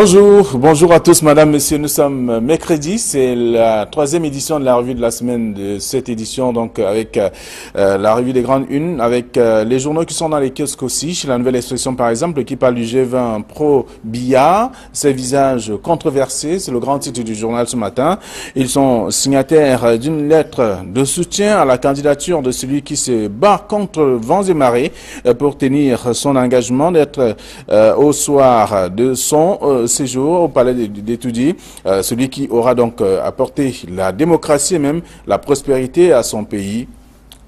Bonjour à tous, madame, monsieur. Nous sommes mercredi, c'est la troisième édition de la revue de la semaine de cette édition, donc avec la revue des grandes unes, avec les journaux qui sont dans les kiosques aussi. Chez La Nouvelle Expression, par exemple, qui parle du G20 pro-Biya, ses visages controversés, c'est le grand titre du journal ce matin. Ils sont signataires d'une lettre de soutien à la candidature de celui qui se bat contre vents et marées pour tenir son engagement d'être au soir de son séjour au palais d'Etoudi, celui qui aura donc apporté la démocratie et même la prospérité à son pays.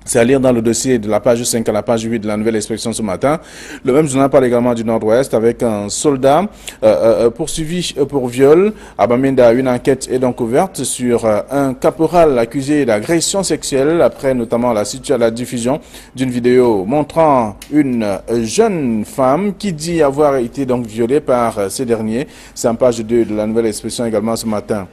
C'est à lire dans le dossier de la page 5 à la page 8 de La Nouvelle Expression ce matin. Le même journal parle également du Nord-Ouest avec un soldat poursuivi pour viol. À Bamenda, une enquête est donc ouverte sur un caporal accusé d'agression sexuelle après notamment la diffusion d'une vidéo montrant une jeune femme qui dit avoir été donc violée par ces derniers. C'est en page 2 de La Nouvelle Expression également ce matin.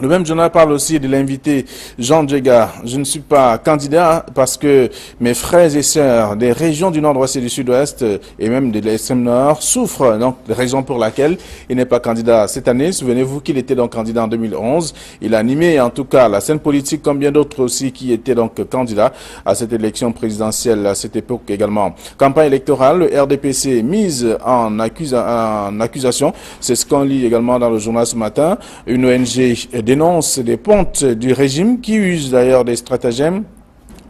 Le même journal parle aussi de l'invité Jean Djega. Je ne suis pas candidat parce que mes frères et sœurs des régions du Nord-Ouest et du Sud-Ouest et même de l'extrême Nord souffrent, donc raison pour laquelle il n'est pas candidat cette année. Souvenez-vous qu'il était donc candidat en 2011. Il a animé en tout cas la scène politique comme bien d'autres aussi qui étaient donc candidats à cette élection présidentielle à cette époque également. Campagne électorale, le RDPC mise en accusation. C'est ce qu'on lit également dans le journal ce matin. Une ONG dénonce des pontes du régime qui usent d'ailleurs des stratagèmes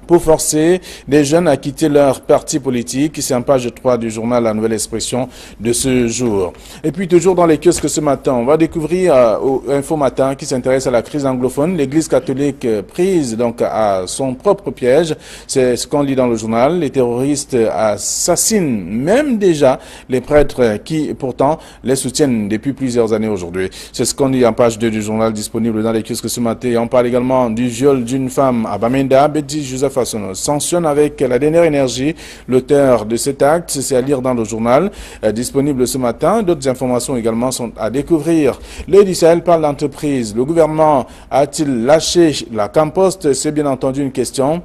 pour forcer des jeunes à quitter leur parti politique. C'est en page 3 du journal La Nouvelle Expression de ce jour. Et puis toujours dans les kiosques ce matin, on va découvrir au Info Matin qui s'intéresse à la crise anglophone. L'Église catholique prise donc à son propre piège. C'est ce qu'on lit dans le journal. Les terroristes assassinent même déjà les prêtres qui pourtant les soutiennent depuis plusieurs années aujourd'hui. C'est ce qu'on lit en page 2 du journal disponible dans les kiosques ce matin. Et on parle également du viol d'une femme à Bamenda. Betty Joseph sanctionne avec la dernière énergie l'auteur de cet acte. C'est à lire dans le journal disponible ce matin. D'autres informations également sont à découvrir. L'Œil du Sahel parle d'entreprise. Le gouvernement a-t-il lâché la Campost? C'est bien entendu une question.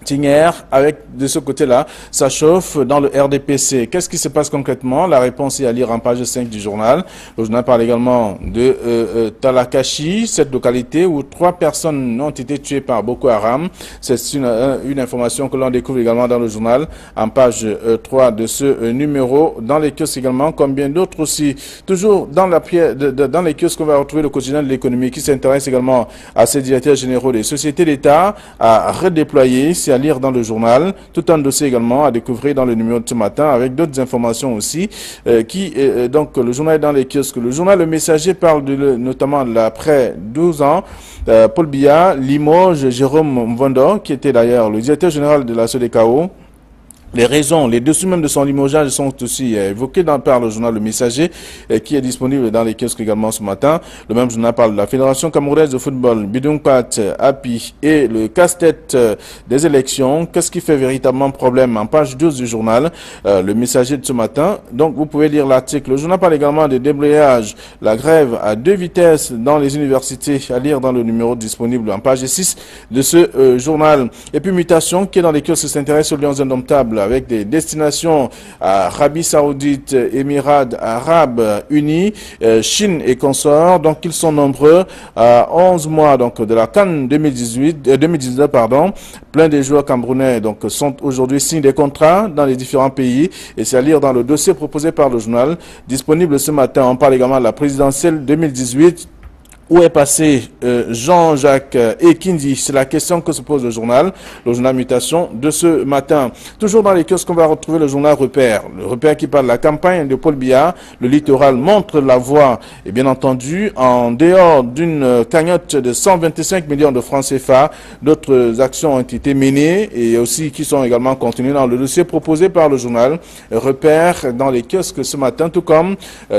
Tigner, avec de ce côté-là, ça chauffe dans le RDPC. Qu'est-ce qui se passe concrètement? La réponse est à lire en page 5 du journal. Le journal parle également de Talakashi, cette localité où 3 personnes ont été tuées par Boko Haram. C'est une information que l'on découvre également dans le journal en page 3 de ce numéro. Dans les kiosques également, comme bien d'autres aussi. Toujours dans les kiosques, on va retrouver le quotidien de l'économie qui s'intéresse également à ces directeurs généraux des sociétés d'État à redéployer. C'est à lire dans le journal, tout un dossier également à découvrir dans le numéro de ce matin avec d'autres informations aussi donc le journal est dans les kiosques. Le journal Le Messager parle notamment de l'après 12 ans. Paul Biya, Limoges, Jérôme Mvondo qui était d'ailleurs le directeur général de la SODECAO. Les raisons, les dessous même de son limogeage sont aussi évoqués par le journal Le Messager qui est disponible dans les kiosques également ce matin. Le même journal parle de la Fédération camerounaise de football, Bidounkpat, API et le casse-tête des élections. Qu'est-ce qui fait véritablement problème en page 12 du journal Le Messager de ce matin. Donc vous pouvez lire l'article. Le journal parle également de débrayage, la grève à 2 vitesses dans les universités à lire dans le numéro disponible en page 6 de ce journal. Et puis mutation qui est dans les kiosques s'intéresse aux lions indomptables avec des destinations à Arabie Saoudite, Émirats Arabes Unis, Chine et consorts. Donc ils sont nombreux à 11 mois donc de la CAN 2019 pardon. Plein de joueurs camerounais donc sont aujourd'hui signent des contrats dans les différents pays et c'est à lire dans le dossier proposé par le journal disponible ce matin. On parle également de la présidentielle 2018. Où est passé Jean-Jacques Ekindi? C'est la question que se pose le journal Mutation de ce matin. Toujours dans les kiosques, on va retrouver le journal Repère. Le Repère qui parle de la campagne de Paul Biya. Le littoral montre la voie. Et bien entendu, en dehors d'une cagnotte de 125 millions de francs CFA, d'autres actions ont été menées et aussi qui sont également contenues dans le dossier proposé par le journal Repère dans les kiosques ce matin, tout comme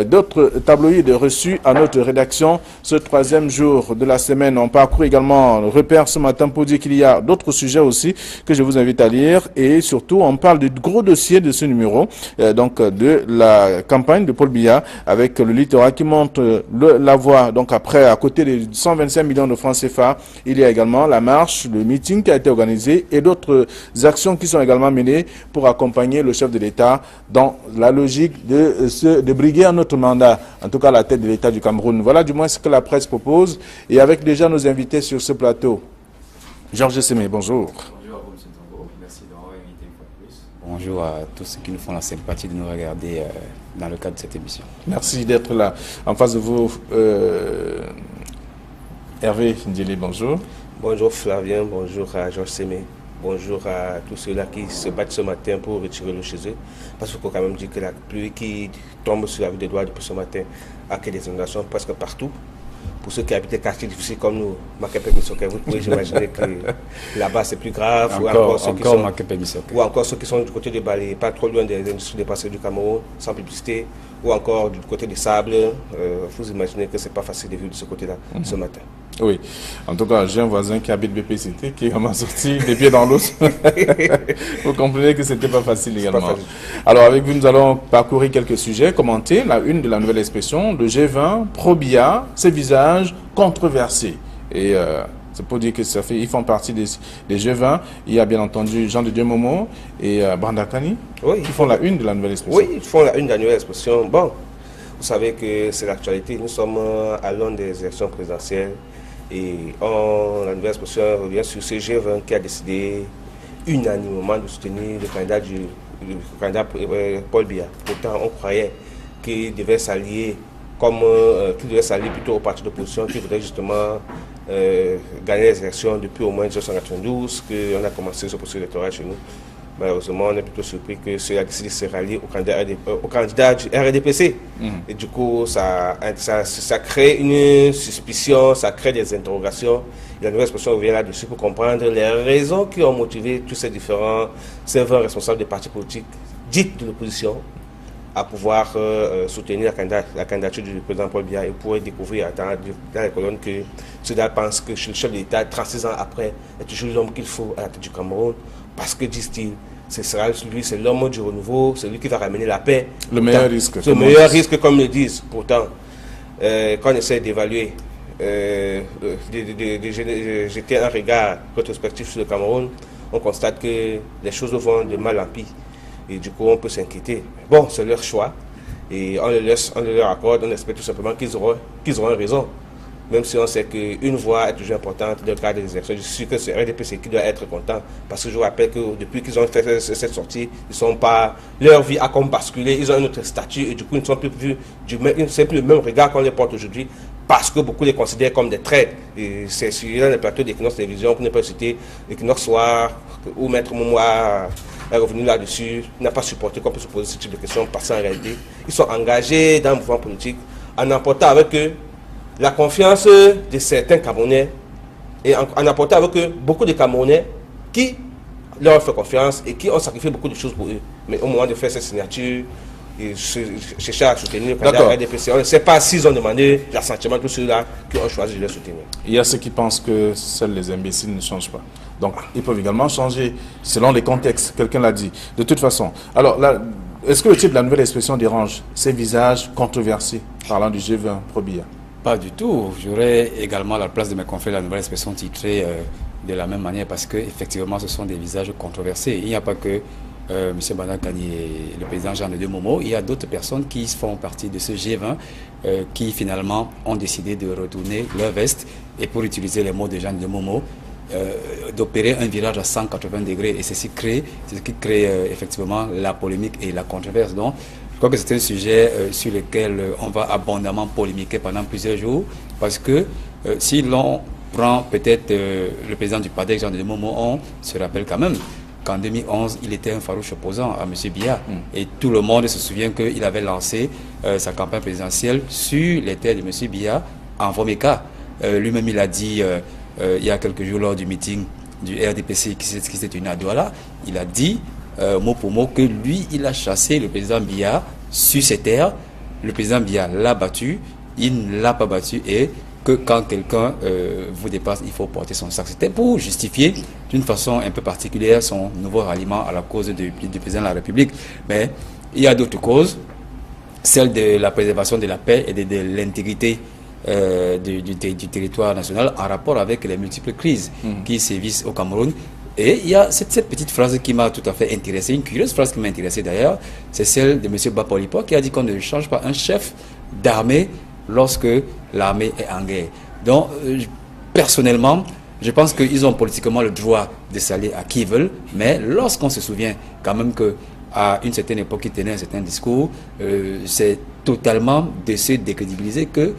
d'autres tabloïds reçus à notre rédaction ce 3 troisième jour de la semaine. On parcourt également le repère ce matin pour dire qu'il y a d'autres sujets aussi que je vous invite à lire. Et surtout, on parle du gros dossier de ce numéro, donc de la campagne de Paul Biya avec le littoral qui monte la voie. Donc après, à côté des 125 millions de francs CFA, il y a également la marche, le meeting qui a été organisé et d'autres actions qui sont également menées pour accompagner le chef de l'État dans la logique de briguer un autre mandat, en tout cas à la tête de l'État du Cameroun. Voilà du moins ce que la presse propose. Et avec déjà nos invités sur ce plateau. Georges Semé, bonjour. Bonjour à vous, M. Tango. Merci d'avoir invité une fois de plus. Bonjour à tous ceux qui nous font la sympathie de nous regarder dans le cadre de cette émission. Merci d'être là. En face de vous, Hervé Ndjeli, bonjour. Bonjour Flavien, bonjour à Georges Semé. Bonjour à tous ceux-là qui se battent ce matin pour retirer l'eau chez eux. Parce qu'il faut quand même dire que la pluie qui tombe sur la ville de Douala depuis ce matin a créé des inondations presque partout. Pour ceux qui habitent des quartiers difficiles comme nous, vous pouvez imaginer que là-bas c'est plus grave. Ou encore ceux qui sont du côté des Balais, pas trop loin des industries dépassées du Cameroun, sans publicité, ou encore du côté des sables. Vous imaginez que c'est pas facile de vivre de ce côté-là ce matin. Oui, en tout cas, j'ai un voisin qui habite BPCT qui m'a sorti les pieds dans l'eau. Vous comprenez que c'était pas facile également. Pas facile. Alors avec vous, nous allons parcourir quelques sujets, commenter la une de la nouvelle expression, le G20, Pro-Biya, ses visages controversés. Et c'est pour dire que ils font partie des G20. Il y a bien entendu Jean de Dieu Momo et Brandakani qui font la une de la nouvelle expression. Oui, ils font la une de la nouvelle expression. Bon, vous savez que c'est l'actualité. Nous sommes à l'an des élections présidentielles. Et la nouvelle expression revient sur ce G20 qui a décidé unanimement de soutenir le candidat Paul Biya. Pourtant, on croyait qu'il devait s'allier plutôt au parti d'opposition qui voudrait justement gagner les élections depuis au moins 1992, qu'on a commencé ce processus électoral chez nous. Malheureusement, on est plutôt surpris que ceux-là décident de se rallier au candidat du RDPC. Et du coup, ça crée une suspicion, ça crée des interrogations. Et la nouvelle expression revient là-dessus pour comprendre les raisons qui ont motivé tous ces 20 responsables des partis politiques dites de l'opposition à pouvoir soutenir la candidature du président Paul Biya. Et pour découvrir dans les colonnes que ceux-là pensent que le chef de l'État, 36 ans après, est toujours l'homme qu'il faut à la tête du Cameroun. Parce que, disent-ils, c'est l'homme du renouveau, c'est lui qui va ramener la paix. Le meilleur risque. Le meilleur risque, comme le disent. Pourtant, quand on essaie d'évaluer, de jeter un regard rétrospectif sur le Cameroun, on constate que les choses vont de mal en pis. Et du coup, on peut s'inquiéter. Bon, c'est leur choix. Et on leur accorde, on espère tout simplement qu'ils auront raison. Même si on sait qu'une voix est toujours importante dans le cadre des élections. Je suis sûr que c'est RDPC qui doit être content. Parce que je vous rappelle que depuis qu'ils ont fait cette sortie, leur vie a comme basculé, ils ont un autre statut et du coup ils ne sont plus vus le même regard qu'on les porte aujourd'hui. Parce que beaucoup les considèrent comme des traîtres. Et c'est sur les plateaux d'Equinox Télévision qu'on ne peut citer Equinox Soir ou Maître Moumoua est revenu là-dessus, n'a pas supporté qu'on peut se poser ce type de questions parce qu'en réalité, ils sont engagés dans le mouvement politique en apportant avec eux la confiance de certains Camerounais et en apportant avec eux beaucoup de Camerounais qui leur ont fait confiance et qui ont sacrifié beaucoup de choses pour eux. Mais au moment de faire cette signature, ils cherchaient à soutenir le candidat RDPC. On ne sait pas s'ils ont demandé l'assentiment de tous ceux-là qui ont choisi de les soutenir. Il y a ceux qui pensent que seuls les imbéciles ne changent pas. Donc, ils peuvent également changer selon les contextes. Quelqu'un l'a dit. De toute façon. Alors, là, est-ce que le titre de la nouvelle expression dérange ces visages controversés, parlant du G20 Pro-Biya? Pas du tout. J'aurais également à la place de mes confrères la nouvelle expression titrée de la même manière parce qu'effectivement, ce sont des visages controversés. Il n'y a pas que M. Brandakani et le président Jean de Dieu Momo. Il y a d'autres personnes qui font partie de ce G20 qui finalement ont décidé de retourner leur veste et pour utiliser les mots de Jean de Dieu Momo, d'opérer un virage à 180 degrés. Et c'est ce qui crée effectivement la polémique et la controverse. Donc, je crois que c'est un sujet sur lequel on va abondamment polémiquer pendant plusieurs jours parce que si l'on prend peut-être le président du PADEC, Jean de Momo, on se rappelle quand même qu'en 2011, il était un farouche opposant à M. Biya. Et tout le monde se souvient qu'il avait lancé sa campagne présidentielle sur les terres de M. Biya en Vomeka. Lui-même, il a dit il y a quelques jours lors du meeting du RDPC qui s'est tenu à Douala, il a dit mot pour mot que lui, il a chassé le président Biya sur ses terres. Le président Biya l'a battu, il ne l'a pas battu et que quand quelqu'un vous dépasse, il faut porter son sac. C'était pour justifier d'une façon un peu particulière son nouveau ralliement à la cause du président de la République. Mais il y a d'autres causes, celle de la préservation de la paix et de l'intégrité du territoire national en rapport avec les multiples crises qui sévissent au Cameroun. Et il y a cette petite phrase qui m'a tout à fait intéressé, une curieuse phrase qui m'a intéressé d'ailleurs, c'est celle de M. Bapolipo qui a dit qu'on ne change pas un chef d'armée lorsque l'armée est en guerre. Donc, personnellement, je pense qu'ils ont politiquement le droit de s'allier à qui ils veulent, mais lorsqu'on se souvient quand même qu'à une certaine époque, ils tenaient un certain discours, c'est totalement de se décrédibiliser que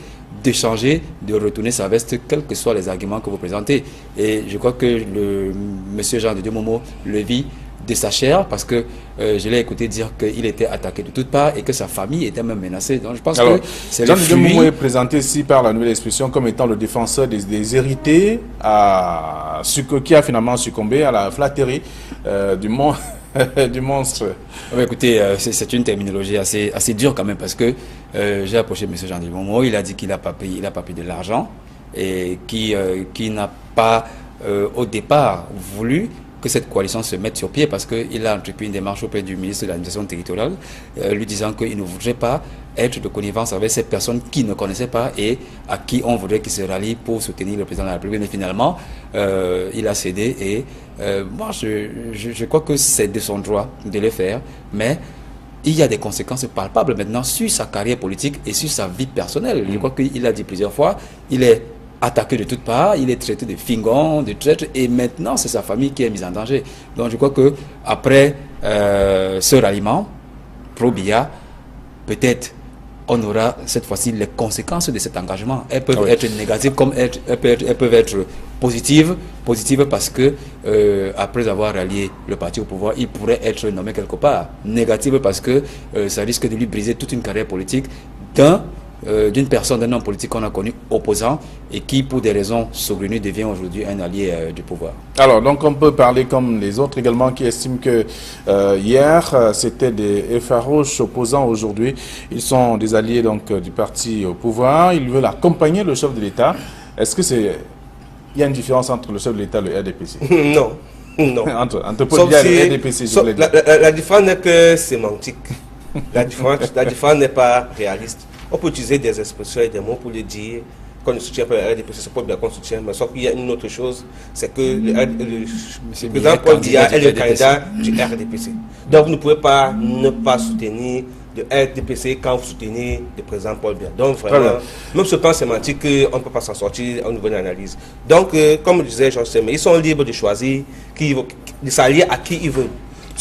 de changer, de retourner sa veste, quels que soient les arguments que vous présentez. Et je crois que M. Jean de Dieu Momo le vit de sa chair, parce que je l'ai écouté dire qu'il était attaqué de toutes parts et que sa famille était même menacée. Donc je pense que c'est Jean de Dieu Momo est présenté ici par la nouvelle expression comme étant le défenseur des hérités qui a finalement succombé à la flatterie du monde. Du monstre. Écoutez, c'est une terminologie assez dure quand même, parce que j'ai approché M. Jean de Momo, il a dit qu'il n'a pas payé de l'argent et qui n'a pas au départ voulu que cette coalition se mette sur pied, parce qu'il a entrepris une démarche auprès du ministre de l'administration territoriale lui disant qu'il ne voudrait pas être de connivence avec ces personnes qui ne connaissaient pas et à qui on voudrait qu'ils se rallient pour soutenir le président de la République. Mais finalement, il a cédé et moi je crois que c'est de son droit de le faire, mais il y a des conséquences palpables maintenant sur sa carrière politique et sur sa vie personnelle. Je crois qu'il a dit plusieurs fois, il est attaqué de toutes parts, il est traité de fingon, de traître, et maintenant c'est sa famille qui est mise en danger. Donc je crois que après ce ralliement pro-Biya, peut-être on aura cette fois-ci les conséquences de cet engagement. Elles peuvent être négatives comme elles peuvent être positives parce que après avoir rallié le parti au pouvoir, il pourrait être nommé quelque part. Négatives parce que ça risque de lui briser toute une carrière politique d'une personne, d'un homme politique qu'on a connu opposant et qui, pour des raisons saugrenues, devient aujourd'hui un allié du pouvoir. Alors, donc on peut parler comme les autres également qui estiment que hier, c'était des farouches opposants. Aujourd'hui, ils sont des alliés donc du parti au pouvoir. Ils veulent accompagner le chef de l'État. Est-ce que il y a une différence entre le chef de l'État et le RDPC? Non, non. entre Paul Biya et le RDPC, je voulais dire. La différence n'est que sémantique. La différence n'est pas réaliste. On peut utiliser des expressions et des mots pour le dire. Quand on ne soutient pas le RDPC, c'est pas bien qu'on soutient. Mais sauf qu'il y a une autre chose, c'est que le président Paul Biya est le candidat du RDPC. Donc vous ne pouvez pas ne pas soutenir le RDPC quand vous soutenez le président Paul Biya. Donc vraiment, même sur le plan sémantique, on ne peut pas s'en sortir au niveau de l'analyse. Donc, comme le disait Jean Semé, ils sont libres de choisir de s'allier à qui ils veulent.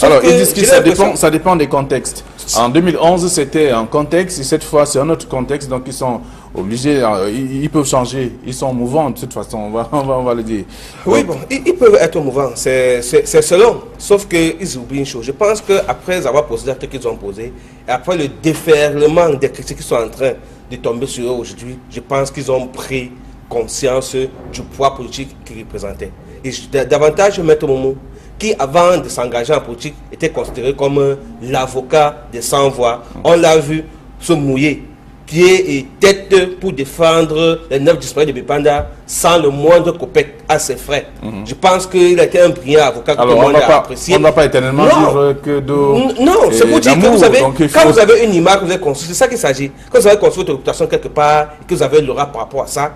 Alors, ils disent que ça dépend des contextes. En 2011, c'était un contexte, et cette fois, c'est un autre contexte. Donc, ils sont obligés, ils peuvent changer. Ils sont mouvants, de toute façon, on va le dire. Oui, bon, ils peuvent être mouvants, c'est selon. Sauf qu'ils oublient une chose. Je pense qu'après avoir posé les actes qu'ils ont posés, et après le déferlement des critiques qui sont en train de tomber sur eux aujourd'hui, je pense qu'ils ont pris conscience du poids politique qu'ils représentaient. Et davantage, Maître Momo, qui avant de s'engager en politique était considéré comme l'avocat des sans-voix. On l'a vu se mouiller, pied et tête pour défendre les 9 disparus de Bipanda sans le moindre copec à ses frais. Je pense qu'il a été un brillant avocat que tout le monde a apprécié. On ne va pas éternellement dire que non, c'est pour dire que vous avez, quand vous avez une image que vous avez construite, c'est ça qu'il s'agit. Quand vous avez construit votre réputation quelque part et que vous avez l'aura par rapport à ça,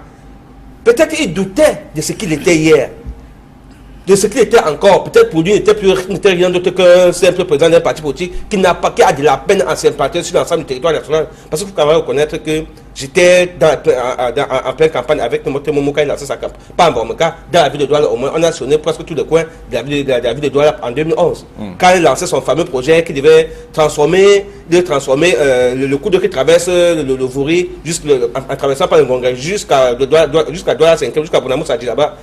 peut-être qu'il doutait de ce qu'il était hier. De ce qu'il était encore, peut-être pour lui, n'était rien d'autre qu'un simple président d'un parti politique qui a de la peine à s'implanter sur l'ensemble du territoire national. Parce qu'il faut quand même reconnaître que j'étais en pleine campagne avec notre Momo quand il a lancé sa campagne. Pas en Bormeka, dans la ville de Douala, au moins, on a sonné presque tous les coins de la ville de Douala en 2011. Quand il lançait son fameux projet qui devait transformer le cours d'eau qui traverse le Vouri, en traversant par le Ngonga, jusqu'à Douala 5, jusqu'à Bonamou Sadi là-bas,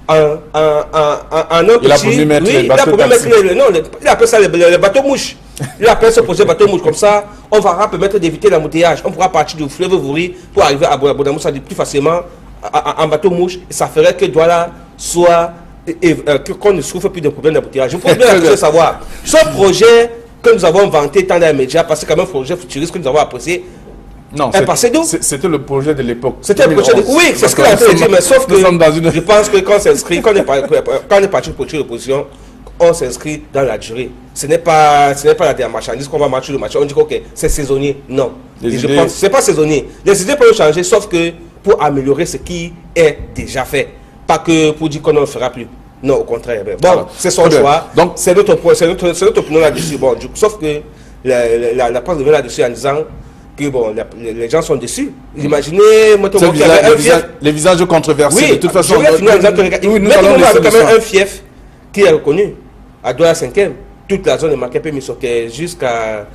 un il a voulu mettre les bateaux taxis. Il appelle ça les bateaux mouches. Il appelle ce projet bateau mouche. Comme ça, on va permettre d'éviter l'embouteillage. On pourra partir du fleuve Vouri pour arriver à Bonamou Sadi plus facilement en bateau mouche. Et ça ferait que Douala soit qu'on ne souffre plus de problèmes d'embouteillage. Je pense bien que savoir. Ce projet que nous avons vanté tant dans les médias, parce que c'est quand même un projet futuriste que nous avons apprécié, Non, c'était le projet de l'époque. C'était le projet de... Oui, c'est ce que a dit, mais sauf que je pense que quand on s'inscrit, quand on est parti pour l'opposition, on s'inscrit dans la durée. Ce n'est pas la marchandise qu'on va marcher le marché. On dit que ok, c'est saisonnier. Non. Et je pense que ce n'est pas saisonnier. Les idées peuvent changer, sauf que pour améliorer ce qui est déjà fait. Pas que pour dire qu'on ne le fera plus. Non, au contraire. Bon, c'est son choix. Donc, c'est notre opinion là-dessus. Bon, sauf que la presse revient là-dessus en disant que bon, les gens sont déçus. Imaginez, les visages controversés. Oui, de toute façon, nous allons quand même un fief qui est reconnu à Douala 5e. Toute la zone de Makepe Misoke jusqu'à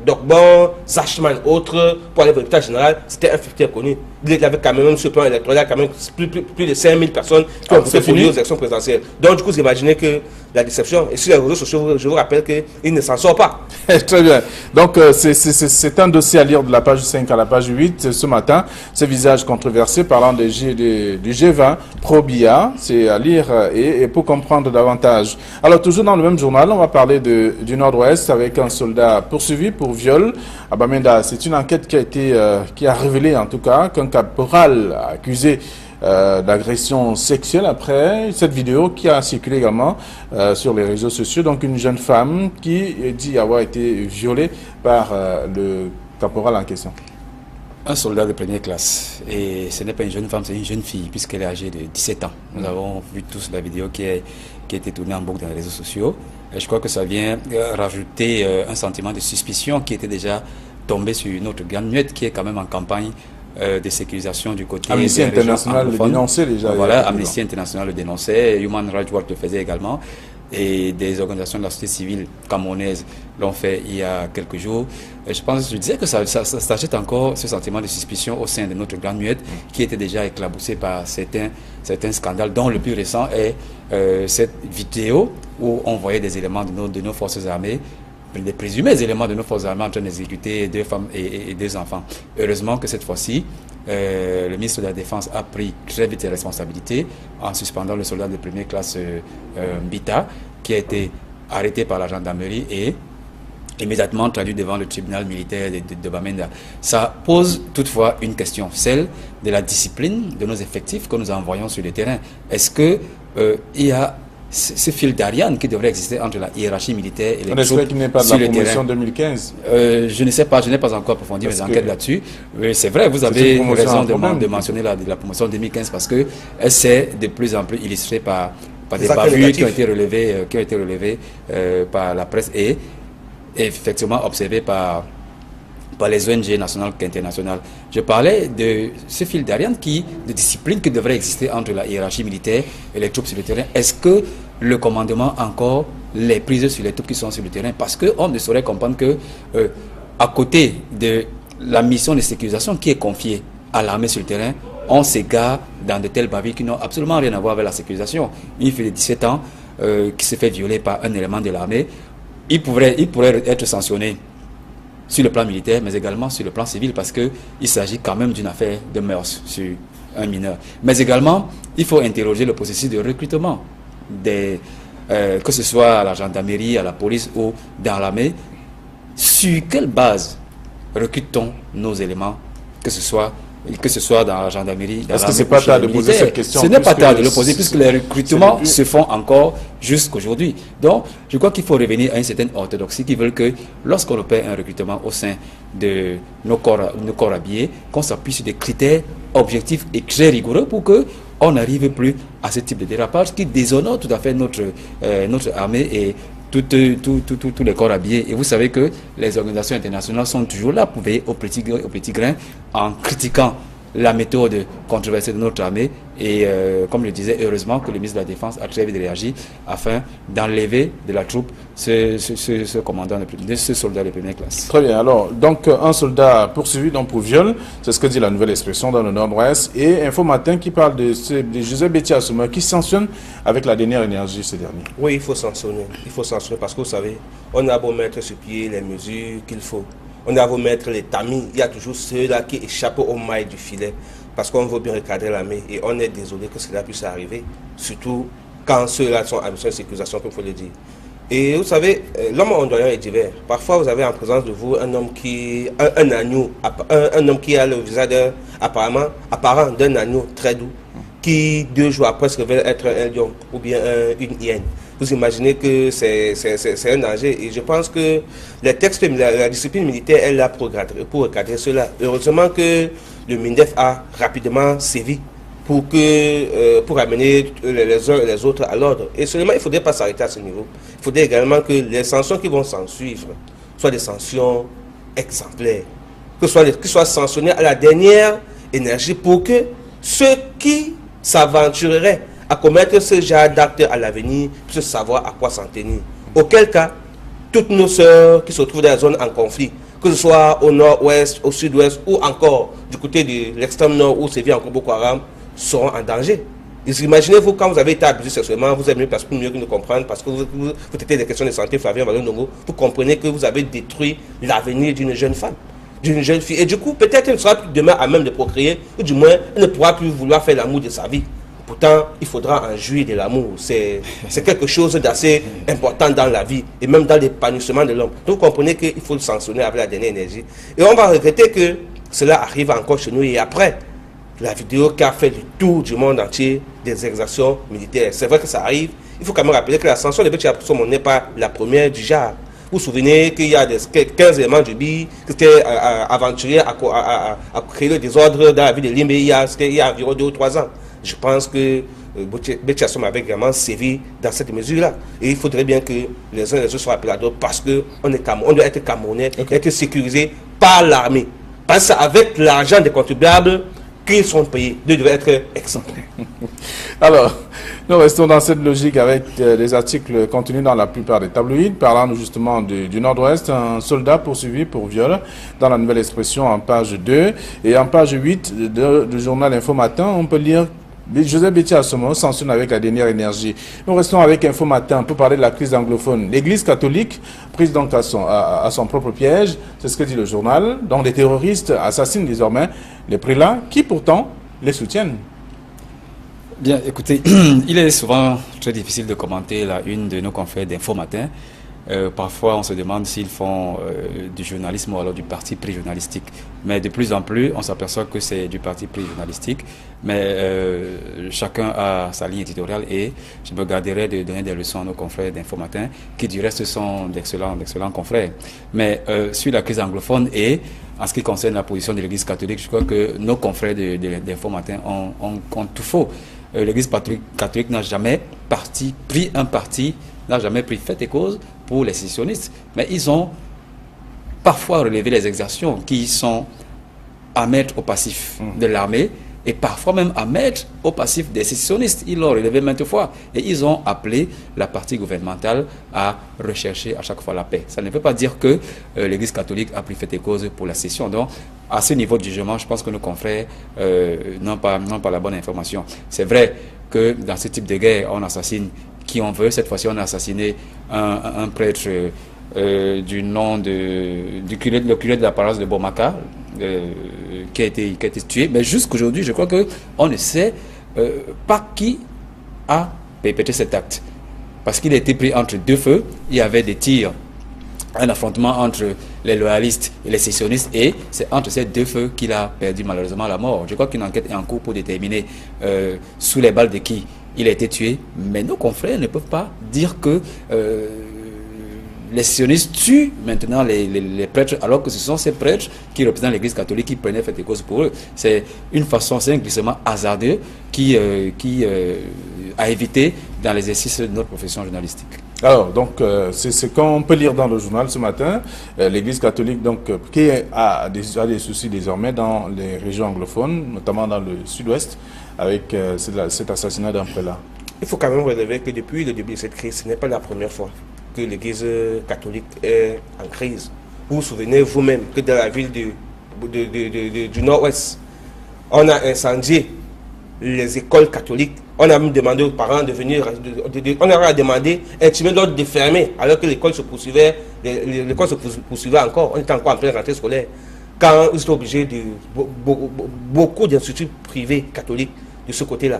Dokbon, Zachman, autres, pour aller au l'hôpital général, c'était un fief qui est reconnu. Il avait quand même, sur le plan électoral, quand même plus de 5000 personnes qui ont voté pour lui aux élections présidentielles. Donc, du coup, vous imaginez que la déception, et sur les réseaux sociaux, je vous rappelle qu'il ne s'en sort pas. Très bien. Donc, c'est un dossier à lire de la page 5 à la page 8 ce matin. Ce visage controversé parlant du G20 Pro-BIA, c'est à lire et pour comprendre davantage. Alors, toujours dans le même journal, on va parler du Nord-Ouest avec un soldat poursuivi pour viol à Bamenda. C'est une enquête qui a révélé en tout cas qu'un caporal accusé d'agression sexuelle après cette vidéo qui a circulé également sur les réseaux sociaux. Donc une jeune femme qui dit avoir été violée par le caporal en question. Un soldat de première classe. Et ce n'est pas une jeune femme, c'est une jeune fille puisqu'elle est âgée de 17 ans. Nous avons vu tous la vidéo qui a été tournée en boucle dans les réseaux sociaux. Et je crois que ça vient rajouter un sentiment de suspicion qui était déjà tombé sur notre grande muette qui est quand même en campagne de sécurisation du côté Amnesty International le dénonçait déjà. Voilà, Amnesty International le dénonçait, Human Rights Watch le faisait également, et des organisations de la société civile camerounaise l'ont fait il y a quelques jours. Et je disais que ça achète encore ce sentiment de suspicion au sein de notre grande muette qui était déjà éclaboussé par certains scandales, dont le plus récent est cette vidéo où on voyait des éléments de nos forces armées, des présumés éléments de nos forces armées en train d'exécuter 2 femmes et 2 enfants. Heureusement que cette fois-ci, le ministre de la Défense a pris très vite ses responsabilités en suspendant le soldat de première classe Mbita, qui a été arrêté par la gendarmerie et immédiatement traduit devant le tribunal militaire de Bamenda. Ça pose toutefois une question, celle de la discipline de nos effectifs que nous envoyons sur le terrain. Est-ce que il y a ce fil d'Ariane qui devrait exister entre la hiérarchie militaire et les troupes sur le terrain? On espère qu'il n'est pas de la promotion 2015. Je ne sais pas, je n'ai pas encore approfondi mes enquêtes là-dessus. C'est vrai, vous avez raison de mentionner la promotion 2015 parce qu'elle s'est de plus en plus illustrée par des bavures qui ont été relevées par la presse et effectivement observées par les ONG nationales qu'internationales. Je parlais de ce fil d'Ariane de discipline qui devrait exister entre la hiérarchie militaire et les troupes sur le terrain. Est-ce que le commandement a encore les prises sur les troupes qui sont sur le terrain? Parce qu'on ne saurait comprendre que, à côté de la mission de sécurisation qui est confiée à l'armée sur le terrain, on s'égare dans de telles bavures qui n'ont absolument rien à voir avec la sécurisation. Une fille de 17 ans qui se fait violer par un élément de l'armée, il pourrait être sanctionné sur le plan militaire, mais également sur le plan civil, parce qu'il s'agit quand même d'une affaire de mœurs sur un mineur. Mais également, il faut interroger le processus de recrutement, que ce soit à la gendarmerie, à la police ou dans l'armée. Sur quelle base recrute-t-on nos éléments, que ce soit dans la gendarmerie, dans l'armée? Est-ce que ce n'est pas tard de poser cette question? Ce n'est pas tard de le poser, puisque les recrutements se font encore jusqu'aujourd'hui. Donc, je crois qu'il faut revenir à une certaine orthodoxie qui veut que lorsqu'on opère un recrutement au sein de nos corps habillés, qu'on s'appuie sur des critères objectifs et très rigoureux pour qu'on n'arrive plus à ce type de dérapage qui déshonore tout à fait notre armée et tous les corps habillés. Et vous savez que les organisations internationales sont toujours là pour veiller au petit grain en critiquant la méthode controversée de notre armée. Et comme je le disais, heureusement que le ministre de la Défense a très vite réagi afin d'enlever de la troupe ce commandant, ce soldat de première classe. Très bien. Alors, donc, un soldat poursuivi pour viol, c'est ce que dit la nouvelle expression dans le Nord-Ouest. Et Info Matin qui parle de Joseph Bétia Assouma qui sanctionne avec la dernière énergie ce dernier. Oui, il faut sanctionner. Il faut sanctionner parce que vous savez, on a beau mettre sur pied les mesures qu'il faut. On a beau mettre les tamis, il y a toujours ceux-là qui échappent aux mailles du filet parce qu'on veut bien recadrer l'armée et on est désolé que cela puisse arriver, surtout quand ceux-là sont à mission de sécurisation, comme il faut le dire. Et vous savez, l'homme ondoyant est divers. Parfois, vous avez en présence de vous un homme qui, un agneau, un homme qui a le visage apparent d'un agneau très doux, qui 2 jours après se révèle être un lion ou bien une hyène. Vous imaginez que c'est un danger. Et je pense que les textes, la discipline militaire est là pour recadrer cela. Heureusement que le MINDEF a rapidement sévi pour amener les uns et les autres à l'ordre. Et seulement, il ne faudrait pas s'arrêter à ce niveau. Il faudrait également que les sanctions qui vont s'en suivre soient des sanctions exemplaires, qu'ils soient sanctionnés à la dernière énergie pour que ceux qui s'aventureraient à commettre ce genre d'actes à l'avenir puissent savoir à quoi s'en tenir. Auquel cas, toutes nos sœurs qui se trouvent dans la zone en conflit, que ce soit au nord-ouest, au sud-ouest ou encore du côté de l'extrême nord où sévit encore Boko Haram, seront en danger. Imaginez-vous quand vous avez été abusé sexuellement, vous êtes mieux parce que mieux que nous comprendre, parce que vous traitez des questions de santé, Flavien Valonongo, vous comprenez que vous avez détruit l'avenir d'une jeune femme, d'une jeune fille. Et du coup, peut-être qu'elle ne sera plus demain à même de procréer, ou du moins, elle ne pourra plus vouloir faire l'amour de sa vie. Pourtant, il faudra en jouir de l'amour. C'est quelque chose d'assez important dans la vie et même dans l'épanouissement de l'homme. Donc, vous comprenez qu'il faut le sanctionner avec la dernière énergie. Et on va regretter que cela arrive encore chez nous. Et après, la vidéo qui a fait le tour du monde entier des exactions militaires. C'est vrai que ça arrive. Il faut quand même rappeler que la sanction de Betty Assomo n'est pas la première du genre. Vous vous souvenez qu'il y a 15 éléments du BI qui étaient aventuriers à créer le désordre dans la ville de Limbe il y a environ 2 ou 3 ans. Je pense que Betty Assomo avait vraiment sévi dans cette mesure-là. Et il faudrait bien que les uns et les autres soient appelés à d'autres parce qu'on doit être Camerounais, être sécurisé par l'armée. Parce qu'avec l'argent des contribuables, qu'ils sont payés, ils devaient être exemplaires. Alors, nous restons dans cette logique avec des articles contenus dans la plupart des tabloïds, parlant justement du Nord-Ouest, un soldat poursuivi pour viol, dans la Nouvelle Expression en page 2. Et en page 8 du journal Info Matin, on peut lire Joseph Betty Assomo sanctionne avec la dernière énergie. Nous restons avec Info Matin pour parler de la crise anglophone. L'Église catholique prise donc à son propre piège, c'est ce que dit le journal, dont les terroristes assassinent désormais les prélats qui pourtant les soutiennent. Bien, écoutez, il est souvent très difficile de commenter la une de nos confrères d'Info Matin. Parfois, on se demande s'ils font du journalisme ou alors du parti pris journalistique. Mais de plus en plus, on s'aperçoit que c'est du parti pris journalistique. Mais chacun a sa ligne éditoriale et je me garderai de donner des leçons à nos confrères d'Info Matin, qui du reste sont d'excellents confrères. Mais sur la crise anglophone et en ce qui concerne la position de l'Église catholique, je crois que nos confrères d'Info Matin ont tout faux. L'Église catholique n'a jamais pris un parti, n'a jamais pris fait et cause pour les sécessionnistes. Mais ils ont parfois relevé les exactions qui sont à mettre au passif de l'armée et parfois même à mettre au passif des sécessionnistes. Ils l'ont relevé maintes fois et ils ont appelé la partie gouvernementale à rechercher à chaque fois la paix. Ça ne veut pas dire que l'Église catholique a pris fait et cause pour la sécession. Donc, à ce niveau de jugement, je pense que nos confrères n'ont pas la bonne information. C'est vrai que dans ce type de guerre, on assassine qui on veut. Cette fois-ci, on a assassiné un prêtre du nom du curé de la paroisse de Bomaka, qui a été tué. Mais jusqu'aujourd'hui, je crois qu'on ne sait pas qui a perpétré cet acte. Parce qu'il a été pris entre deux feux. Il y avait des tirs, un affrontement entre les loyalistes et les sécessionnistes, et c'est entre ces deux feux qu'il a perdu malheureusement la mort. Je crois qu'une enquête est en cours pour déterminer sous les balles de qui il a été tué, mais nos confrères ne peuvent pas dire que les sionistes tuent maintenant les prêtres, alors que ce sont ces prêtres qui représentent l'Église catholique qui prenaient fait des causes pour eux. C'est une façon, c'est un glissement hasardeux qui a évité dans l'exercice de notre profession journalistique. Alors, donc, c'est ce qu'on peut lire dans le journal ce matin. L'Église catholique, donc, qui a des soucis désormais dans les régions anglophones, notamment dans le sud-ouest, avec cet assassinat d'un prélat. Il faut quand même relever que depuis le début de cette crise, ce n'est pas la première fois que l'Église catholique est en crise. Vous vous souvenez vous-même que dans la ville du Nord-Ouest, on a incendié les écoles catholiques. On a même demandé aux parents de venir, on a demandé, intimé l'ordre de fermer, alors que l'école se poursuivait, encore. On était encore en pleine rentrée scolaire. Quand ils sont obligés beaucoup d'instituts privés catholiques de ce côté-là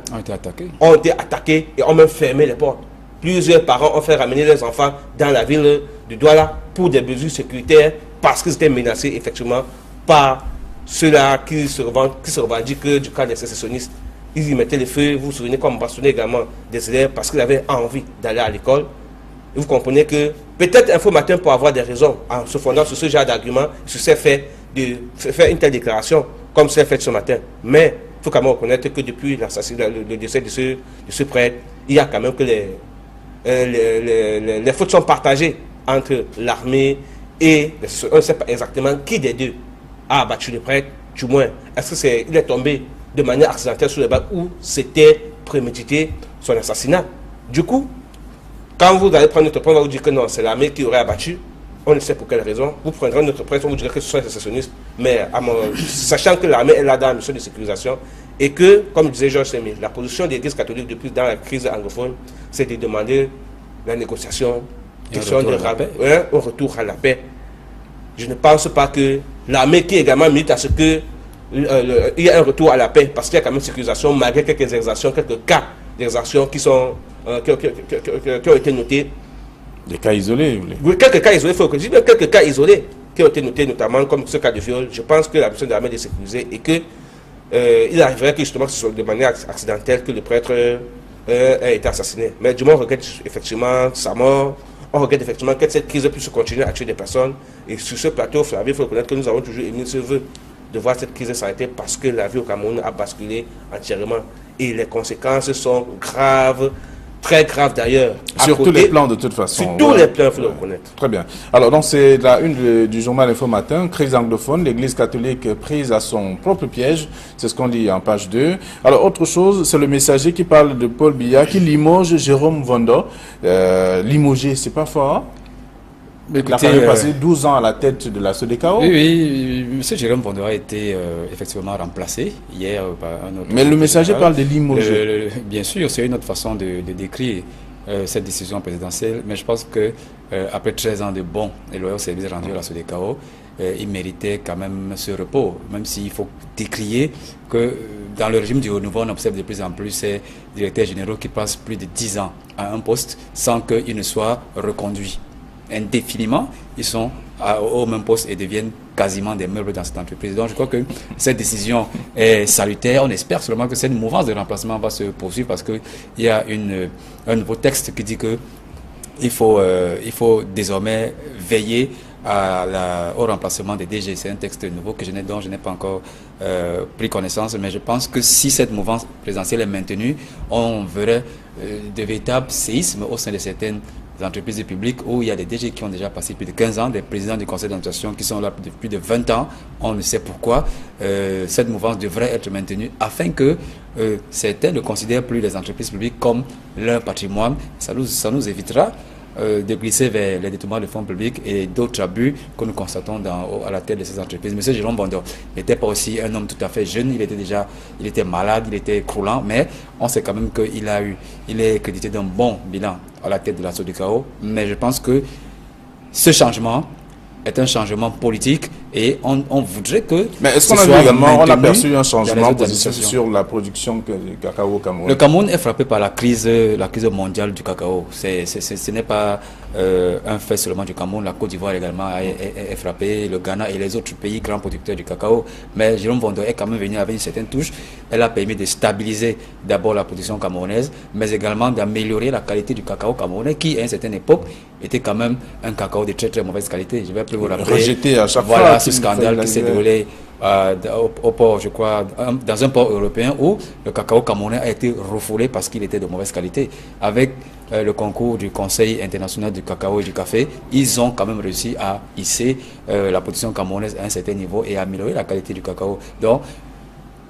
ont été attaqués et ont même fermé les portes. plusieurs parents ont fait ramener leurs enfants dans la ville de Douala pour des mesures sécuritaires parce qu'ils étaient menacés effectivement par ceux-là qui se revendiquent du camp des sécessionnistes. Ils y mettaient le feu, vous vous souvenez, comme bastonnait également des élèves parce qu'ils avaient envie d'aller à l'école. Et vous comprenez que peut-être Info Matin pour avoir des raisons en se fondant sur ce genre d'argument, sur ces faits, de faire une telle déclaration comme c'est fait ce matin. Mais il faut quand même reconnaître que depuis le décès de ce prêtre, il y a quand même que les fautes sont partagées entre l'armée et on ne sait pas exactement qui des deux a abattu le prêtre, du moins. Est-ce qu'il est tombé de manière accidentelle sur le bac ou c'était prémédité son assassinat? Du coup, quand vous allez prendre notre prêtre, on va vous dire que non, c'est l'armée qui aurait abattu. On ne sait pour quelle raison. Vous prendrez notre prêtre, on vous dira que ce sont les sécessionnistes. Mais sachant que l'armée est là dans la mission de sécurisation et que, comme disait Georges Semi, la position de l'Église catholique depuis dans la crise anglophone, c'est de demander la négociation, un retour à la paix. Je ne pense pas que l'armée qui également milite à ce que il y a un retour à la paix, parce qu'il y a quand même sécurisation, malgré quelques exactions, quelques cas d'exactions qui ont été notés. Des cas isolés, vous voulez? Oui, quelques cas isolés, il faut que je dise, quelques cas isolés qui ont été notés, notamment comme ce cas de viol. Je pense que la mission de l'armée est sécurisée et que il arriverait que justement ce soit de manière accidentelle que le prêtre ait été assassiné. Mais du moins, on regrette effectivement sa mort. On regrette effectivement que cette crise puisse continuer à tuer des personnes. Et sur ce plateau, Flavie, il faut reconnaître que nous avons toujours émis ce vœu de voir cette crise s'arrêter parce que la vie au Cameroun a basculé entièrement. Et les conséquences sont graves, très graves d'ailleurs. Sur tous les plans de toute façon. Sur tous les plans, il faut le reconnaître. Très bien. Alors donc c'est la une du journal Info Matin, crise anglophone, l'église catholique prise à son propre piège, c'est ce qu'on dit en page 2. Alors autre chose, c'est le Messager qui parle de Paul Biya qui limoge Jérôme Vondo. Limogé, c'est pas fort, hein? Il a quand même passé 12 ans à la tête de la SODECAO. Oui, M. Jérôme Vondo a été effectivement remplacé hier par un autre. Mais le Messager parle de limoger. Bien sûr, c'est une autre façon de décrire cette décision présidentielle, mais je pense que après 13 ans de bons et loyaux services rendus à la SODECAO, il méritait quand même ce repos, même s'il faut décrier que dans le régime du renouveau, on observe de plus en plus ces directeurs généraux qui passent plus de 10 ans à un poste sans qu'ils ne soient reconduits. Indéfiniment, ils sont au même poste et deviennent quasiment des meubles dans cette entreprise. Donc je crois que cette décision est salutaire. On espère seulement que cette mouvance de remplacement va se poursuivre parce qu'il y a un nouveau texte qui dit que il faut désormais veiller au remplacement des DG. C'est un texte nouveau dont je n'ai pas encore pris connaissance, mais je pense que si cette mouvance présidentielle est maintenue, on verrait de véritables séismes au sein de certaines entreprises publiques où il y a des DG qui ont déjà passé plus de 15 ans, des présidents du conseil d'administration qui sont là depuis plus de 20 ans. On ne sait pourquoi. Cette mouvance devrait être maintenue afin que certains ne considèrent plus les entreprises publiques comme leur patrimoine. Ça nous évitera de glisser vers les détournements de fonds publics et d'autres abus que nous constatons à la tête de ces entreprises. Monsieur Jérôme Vondo n'était pas aussi un homme tout à fait jeune, il était malade, il était croulant, mais on sait quand même qu'il est crédité d'un bon bilan à la tête de la SODECAO, mais je pense que ce changement est un changement politique et on voudrait que... Mais est-ce qu'on a vu également, on a perçu un changement positif sur la production du cacao au Cameroun? Le Cameroun est frappé par la crise mondiale du cacao. Ce n'est pas un fait seulement du Cameroun. La Côte d'Ivoire également est frappée, le Ghana et les autres pays grands producteurs du cacao. Mais Jérôme Vondo est quand même venu avec une certaine touche. Elle a permis de stabiliser d'abord la production camerounaise, mais également d'améliorer la qualité du cacao camerounais qui, à une certaine époque, était quand même un cacao de très très mauvaise qualité. Je vais plus vous rappeler. Rejeté à chaque fois. Ce ce scandale qui s'est déroulé au port, je crois, dans un port européen où le cacao camerounais a été refoulé parce qu'il était de mauvaise qualité. Avec le concours du Conseil international du cacao et du café, ils ont quand même réussi à hisser la production camerounaise à un certain niveau et à améliorer la qualité du cacao. Donc,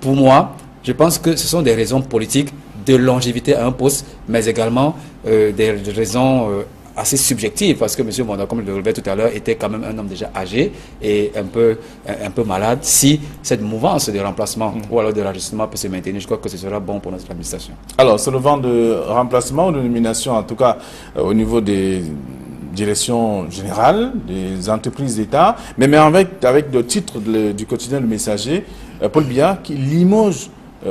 pour moi, je pense que ce sont des raisons politiques de longévité à un poste, mais également des raisons assez subjective parce que M. Vondo, comme je le relevais tout à l'heure, était quand même un homme déjà âgé et un peu malade. Si cette mouvance de remplacement ou alors de rajustement peut se maintenir, je crois que ce sera bon pour notre administration. Alors, c'est le vent de remplacement ou de nomination, en tout cas au niveau des directions générales, des entreprises d'État, mais avec le titre du quotidien Le Messager, Paul Biya qui limoge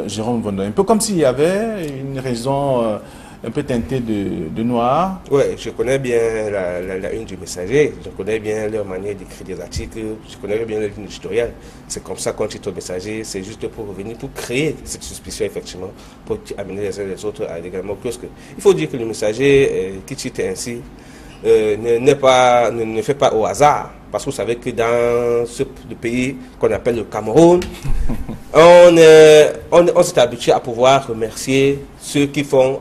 Jérôme Vondo. Un peu comme s'il y avait une raison un peu teintée de noir. Oui, je connais bien la une du Messager, je connais bien leur manière d'écrire des articles, je connais bien leur ligne éditoriale. C'est comme ça qu'on titre au Messager, c'est juste pour revenir, pour créer cette suspicion, effectivement, pour amener les uns les autres à également cause que. Il faut dire que le Messager qui titre ainsi ne fait pas au hasard. Parce que vous savez que dans le pays qu'on appelle le Cameroun, on s'est habitué à pouvoir remercier ceux qui font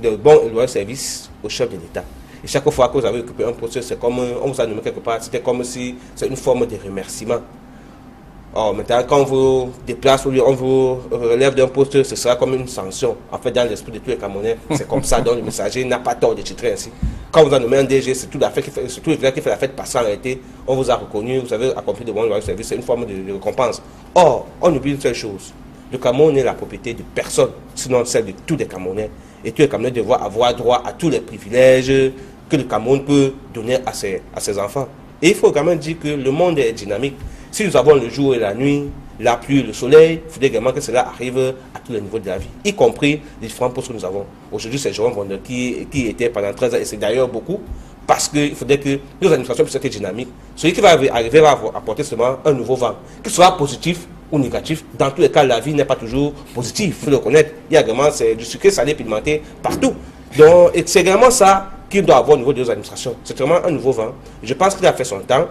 de bons et loyaux services au chef de l'État. Et chaque fois que vous avez occupé un poste, c'est comme on vous a nommé quelque part, c'était comme si c'est une forme de remerciement. Or, maintenant, quand on vous déplace, on vous relève d'un poste, ce sera comme une sanction. En fait, dans l'esprit de tous les Camerounais, c'est comme ça, donc le Messager n'a pas tort de titrer ainsi. Quand vous a nommé un DG, c'est tout le village qui fait la fête parce qu'en réalité, on vous a reconnu, vous avez accompli de bons services, c'est une forme de récompense. Or, on oublie une seule chose. Le Cameroun est la propriété de personne, sinon celle de tous les Camerounais. Et tous les Camerounais doivent avoir droit à tous les privilèges que le Cameroun peut donner à ses enfants. Et il faut quand même dire que le monde est dynamique. Si nous avons le jour et la nuit, la pluie, le soleil, il faudrait également que cela arrive à tous les niveaux de la vie, y compris les différents postes que nous avons. Aujourd'hui, c'est Jérôme Vonder qui était pendant 13 ans, et c'est d'ailleurs beaucoup, parce qu'il faudrait que nos administrations puissent être dynamiques. Celui qui va arriver va apporter seulement un nouveau vent, qu'il soit positif ou négatif. Dans tous les cas, la vie n'est pas toujours positive, il faut le connaître. Il y a également du sucré salé pimenté partout. Donc, c'est également ça qu'il doit avoir au niveau de nos administrations. C'est vraiment un nouveau vent. Je pense qu'il a fait son temps.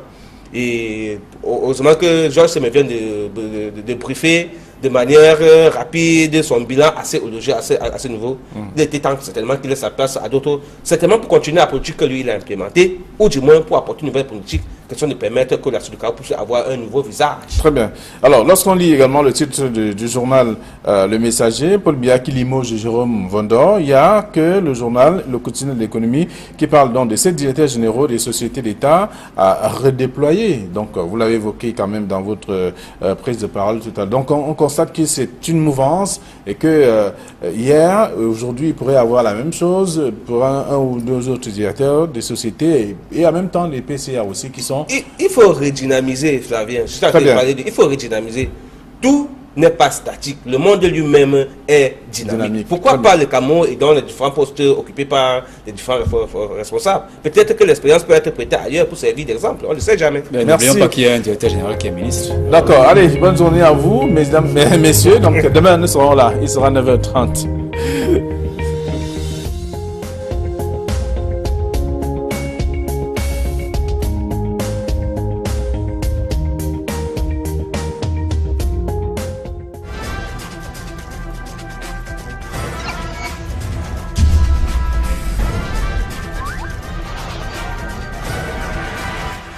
Et heureusement que Georges me vient de briefer de manière rapide son bilan assez élogieux, assez nouveau. Il était temps certainement qu'il laisse sa place à d'autres, certainement pour continuer la politique que lui il a implémentée, ou du moins pour apporter une nouvelle politique, question de permettre que la Sud du Cameroun puisse avoir un nouveau visage. Très bien. Alors, lorsqu'on lit également le titre du journal Le Messager, Paul Biya qui limoge Jérôme Vonder, il y a que le journal Le Quotidien de l'économie qui parle donc de 7 directeurs généraux des sociétés d'État à redéployer. Donc, vous l'avez évoqué quand même dans votre prise de parole tout à l'heure. Donc, on constate que c'est une mouvance et que hier, aujourd'hui, il pourrait y avoir la même chose pour un ou deux autres directeurs des sociétés et en même temps les PCA aussi qui sont... Il faut redynamiser, Flavien. Il faut redynamiser. Tout n'est pas statique. Le monde lui-même est dynamique. Pourquoi pas le Cameroun et dans les différents postes occupés par les différents responsables? Peut-être que l'expérience peut être prêtée ailleurs pour servir d'exemple. On ne sait jamais. N'oublions pas qu'il y a un directeur général qui est ministre. D'accord. Allez, bonne journée à vous, mesdames, messieurs. Donc, demain, nous serons là. Il sera 9h30.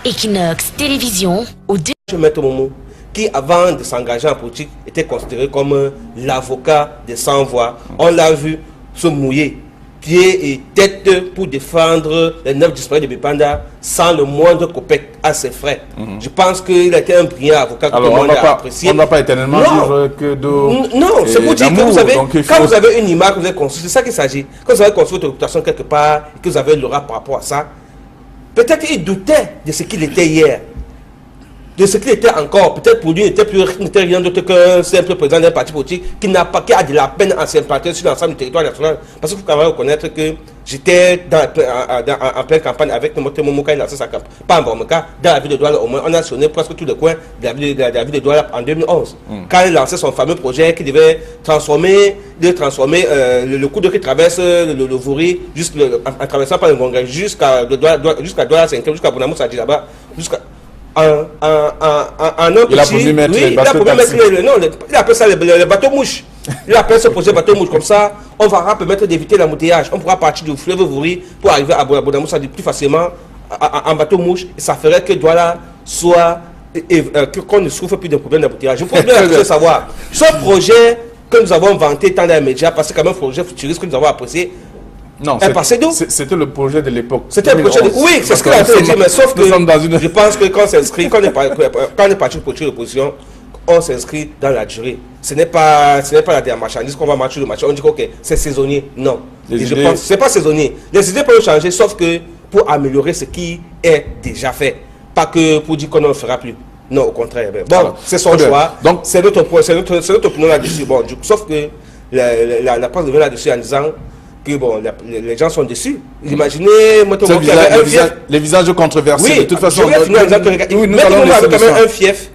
Equinox Télévision au Maître Momo, qui avant de s'engager en politique était considéré comme l'avocat des sans-voix. On l'a vu se mouiller pieds et tête pour défendre les 9 disparus de Bipanda sans le moindre copec à ses frais. Je pense qu'il a été un brillant avocat que tout le monde a apprécié. On ne va pas éternellement vivre que de... Non, c'est pour dire que vous savez, quand vous avez une image que vous avez construite, c'est ça qu'il s'agit. Quand vous avez construit votre réputation quelque part et que vous avez l'aura par rapport à ça, peut-être qu'il doutait de ce qu'il était hier, de ce qu'il était encore. Peut-être pour lui, il n'était rien d'autre qu'un simple président d'un parti politique qui a de la peine à s'implanter sur l'ensemble du territoire national. Parce qu'il faut quand même reconnaître que j'étais en pleine campagne avec Momoka quand il a lancé sa campagne. Pas en Momoka, dans la ville de Douala, au moins, on a sonné presque tous les coins de la ville de Douala en 2011. Quand il lançait son fameux projet qui devait transformer le cours d'eau qui traverse le Vouri, en traversant par le Gonga, jusqu'à Douala 5, jusqu'à Bonamou Sadi là-bas, jusqu'à. Un il a voulu mettre les bateaux il appelle ça les bateaux mouches. Il appelle ce projet bateau mouche. Comme ça, on va permettre d'éviter l'embouteillage. On pourra partir du fleuve Vouri pour arriver à Bonamou Sadi plus facilement en bateau mouche. Et ça ferait que Douala soit qu'on ne souffre plus de problème d'embouteillage. Je voudrais bien savoir ce projet que nous avons vanté dans les médias, parce que c'est quand même un projet futuriste que nous avons apprécié. Non, c'était le projet de l'époque. C'était le projet de... Oui, c'est ce qu'il a fait dire, mais sauf que je pense que quand on s'inscrit, quand on est parti pour l'opposition, on s'inscrit dans la durée. Ce n'est pas la marchandise qu'on va marcher le marché. On dit que ok, c'est saisonnier. Non. Je pense que ce n'est pas saisonnier. Les idées peuvent changer, sauf que pour améliorer ce qui est déjà fait. Pas que pour dire qu'on ne le fera plus. Non, au contraire. Bon, c'est son choix. Donc, c'est notre opinion là-dessus. Bon, sauf que la presse revient là-dessus en disant que bon, les gens sont déçus. Imaginez, Motomo qui avait un fief. Les visages controversés, Oui, de toute façon. je vais finir en disant que Motomo avait quand même un fief